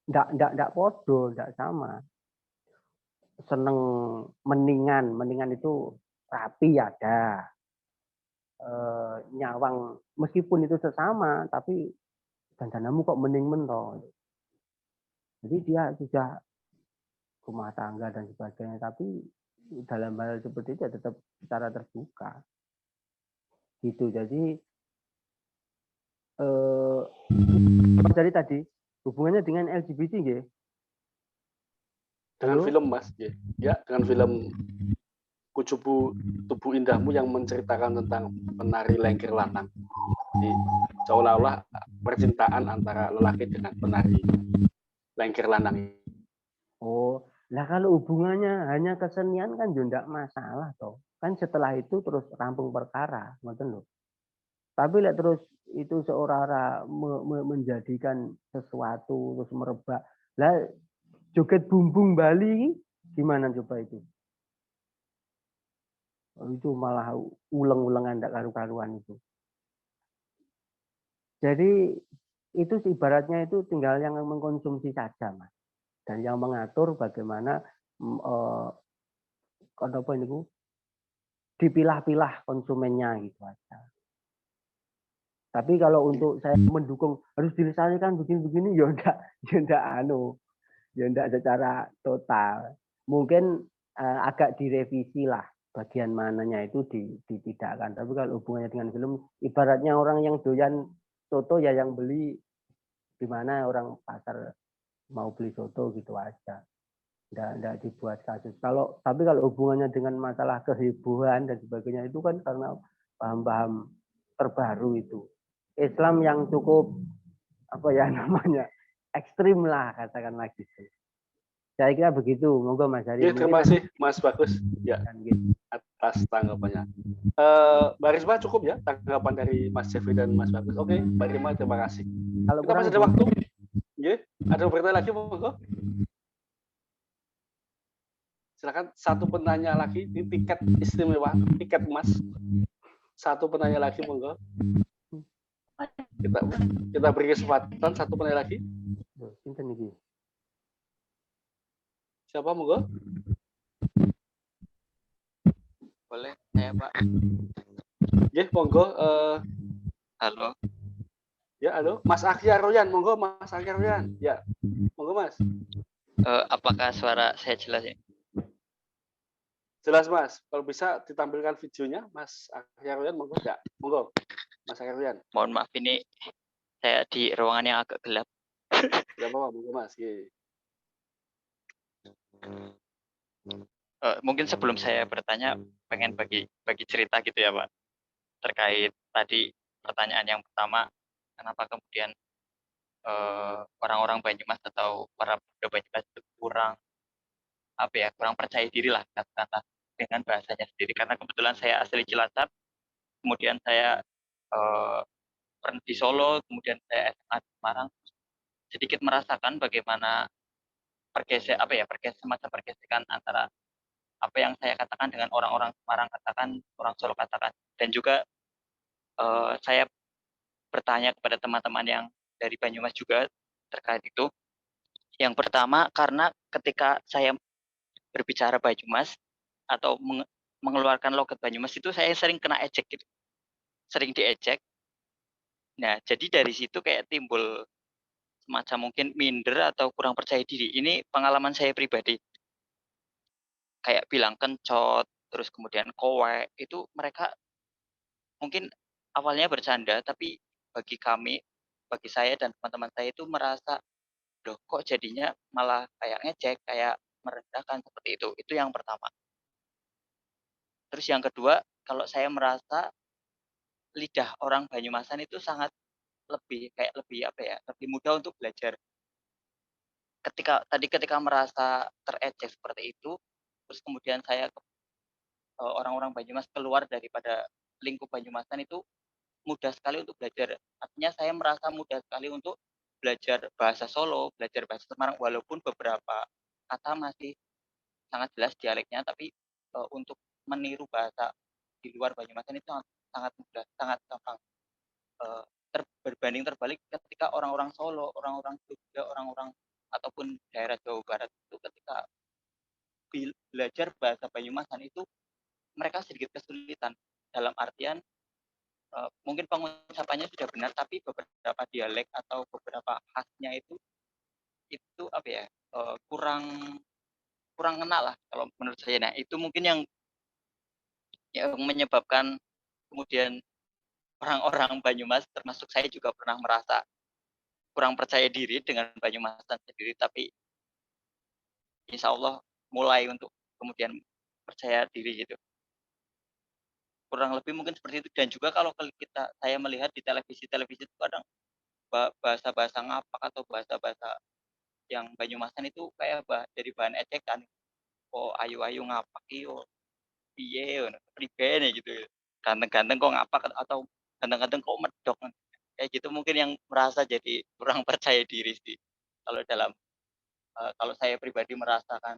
enggak podo, enggak sama. Seneng mendingan itu rapi ada. Nyawang meskipun itu sesama tapi dandanamu kok mending mento. Jadi dia sudah rumah tangga dan sebagainya, tapi dalam hal seperti itu tetap secara terbuka. Gitu. Jadi dari tadi hubungannya dengan LGBT nggih. Dengan film Mas, ya dengan film Kucubu Tubuh Indahmu yang menceritakan tentang penari lengger lanang. Jadi seolah-olah percintaan antara lelaki dengan penari lengger lanang. Oh, lah kalau hubungannya hanya kesenian kan juga enggak masalah toh. Kan setelah itu terus rampung perkara, ngoten lho. Tapi lihat terus itu seorang menjadikan sesuatu terus merebak. Lah joget bumbung Bali gimana coba itu? Itu malah uleng-ulengan enggak karu-karuan itu. Jadi itu ibaratnya itu tinggal yang mengkonsumsi saja, Mas. Dan yang mengatur bagaimana dipilah-pilah konsumennya gitu aja. Tapi kalau untuk saya mendukung harus dilestarikan begini-begini ya enggak secara total. Mungkin agak direvisi lah bagian mananya itu ditidakkan. Tapi kalau hubungannya dengan film, ibaratnya orang yang doyan soto ya yang beli di mana orang pasar mau beli soto gitu aja. Nggak dibuat kasus. Tapi kalau hubungannya dengan masalah kehebohan dan sebagainya itu kan karena paham-paham terbaru itu. Islam yang cukup apa ya namanya ekstrim lah katakanlah gitu. Saya kira begitu. Monggo Mas Hari. Ya, terima kasih Mas Bagus ya atas tanggapannya. Mbak Risma cukup ya tanggapan dari Mas Jeffrey dan Mas Bagus. Oke, Mbak Risma terima kasih. Kalau Kita masih ada waktu. Ya, ada bertanya lagi monggo. Silakan satu penanya lagi, ini tiket istimewa, tiket emas. Satu penanya lagi monggo. Kita beri kesempatan satu penanya lagi. Siapa monggo? Boleh saya Pak. Ya, monggo. Halo. Ya, halo. Mas Akhya Royan, monggo Mas Akhya Royan. Ya, monggo Mas. Apakah suara saya jelas ya? Jelas Mas. Kalau bisa ditampilkan videonya Mas Akhya Royan, monggo enggak? Monggo. Mas Akhya Royan. Mohon maaf ini saya di ruangan yang agak gelap. Ya apa-apa, monggo Mas. Ye. Mungkin sebelum saya bertanya pengen bagi cerita gitu ya Pak. Terkait tadi pertanyaan yang pertama, kenapa kemudian orang-orang Banyumas atau para pemuda Banyumas itu kurang percaya diri lah kata-kata dengan bahasanya sendiri, karena kebetulan saya asli Cilacap, kemudian saya di Solo, kemudian saya SMA di Semarang, sedikit merasakan bagaimana semacam pergesekan antara apa yang saya katakan dengan orang-orang Semarang katakan, orang Solo katakan, dan juga saya bertanya kepada teman-teman yang dari Banyumas juga terkait itu. Yang pertama, karena ketika saya berbicara Banyumas atau mengeluarkan logat Banyumas itu saya sering kena ejek gitu. Sering diejek. Nah, jadi dari situ kayak timbul semacam mungkin minder atau kurang percaya diri. Ini pengalaman saya pribadi. Kayak bilang kencot, terus kemudian kowe, itu mereka mungkin awalnya bercanda, tapi bagi saya dan teman-teman saya itu merasa, loh kok jadinya malah kayak ngejek, kayak merendahkan seperti itu. Itu yang pertama. Terus yang kedua, kalau saya merasa lidah orang Banyumasan itu sangat lebih mudah untuk belajar. Ketika merasa terejek seperti itu, terus kemudian saya orang-orang Banyumas keluar daripada lingkup Banyumasan itu mudah sekali untuk belajar. Artinya saya merasa mudah sekali untuk belajar bahasa Solo, belajar bahasa Semarang, walaupun beberapa kata masih sangat jelas dialeknya, tapi untuk meniru bahasa di luar Banyumasan itu sangat mudah, sangat gampang. Berbanding terbalik ketika orang-orang Solo, orang-orang Jogja, orang-orang ataupun daerah Jawa Barat itu ketika belajar bahasa Banyumasan itu mereka sedikit kesulitan, dalam artian mungkin pengucapannya sudah benar, tapi beberapa dialek atau beberapa khasnya itu kurang kena lah kalau menurut saya. Nah, itu mungkin yang menyebabkan kemudian orang-orang Banyumas, termasuk saya juga pernah merasa kurang percaya diri dengan Banyumasan sendiri, tapi insya Allah mulai untuk kemudian percaya diri gitu. Kurang lebih mungkin seperti itu. Dan juga kalau saya melihat di televisi itu kadang bahasa-bahasa ngapak atau bahasa-bahasa yang Banyumasan itu kayak jadi bahan ejekan. Oh, ayu-ayu ngapak iyo piye pribene gitu. Ganteng-ganteng kok ngapak atau ganteng-ganteng kok medok. Kayak gitu mungkin yang merasa jadi kurang percaya diri sih. Kalau saya pribadi merasakan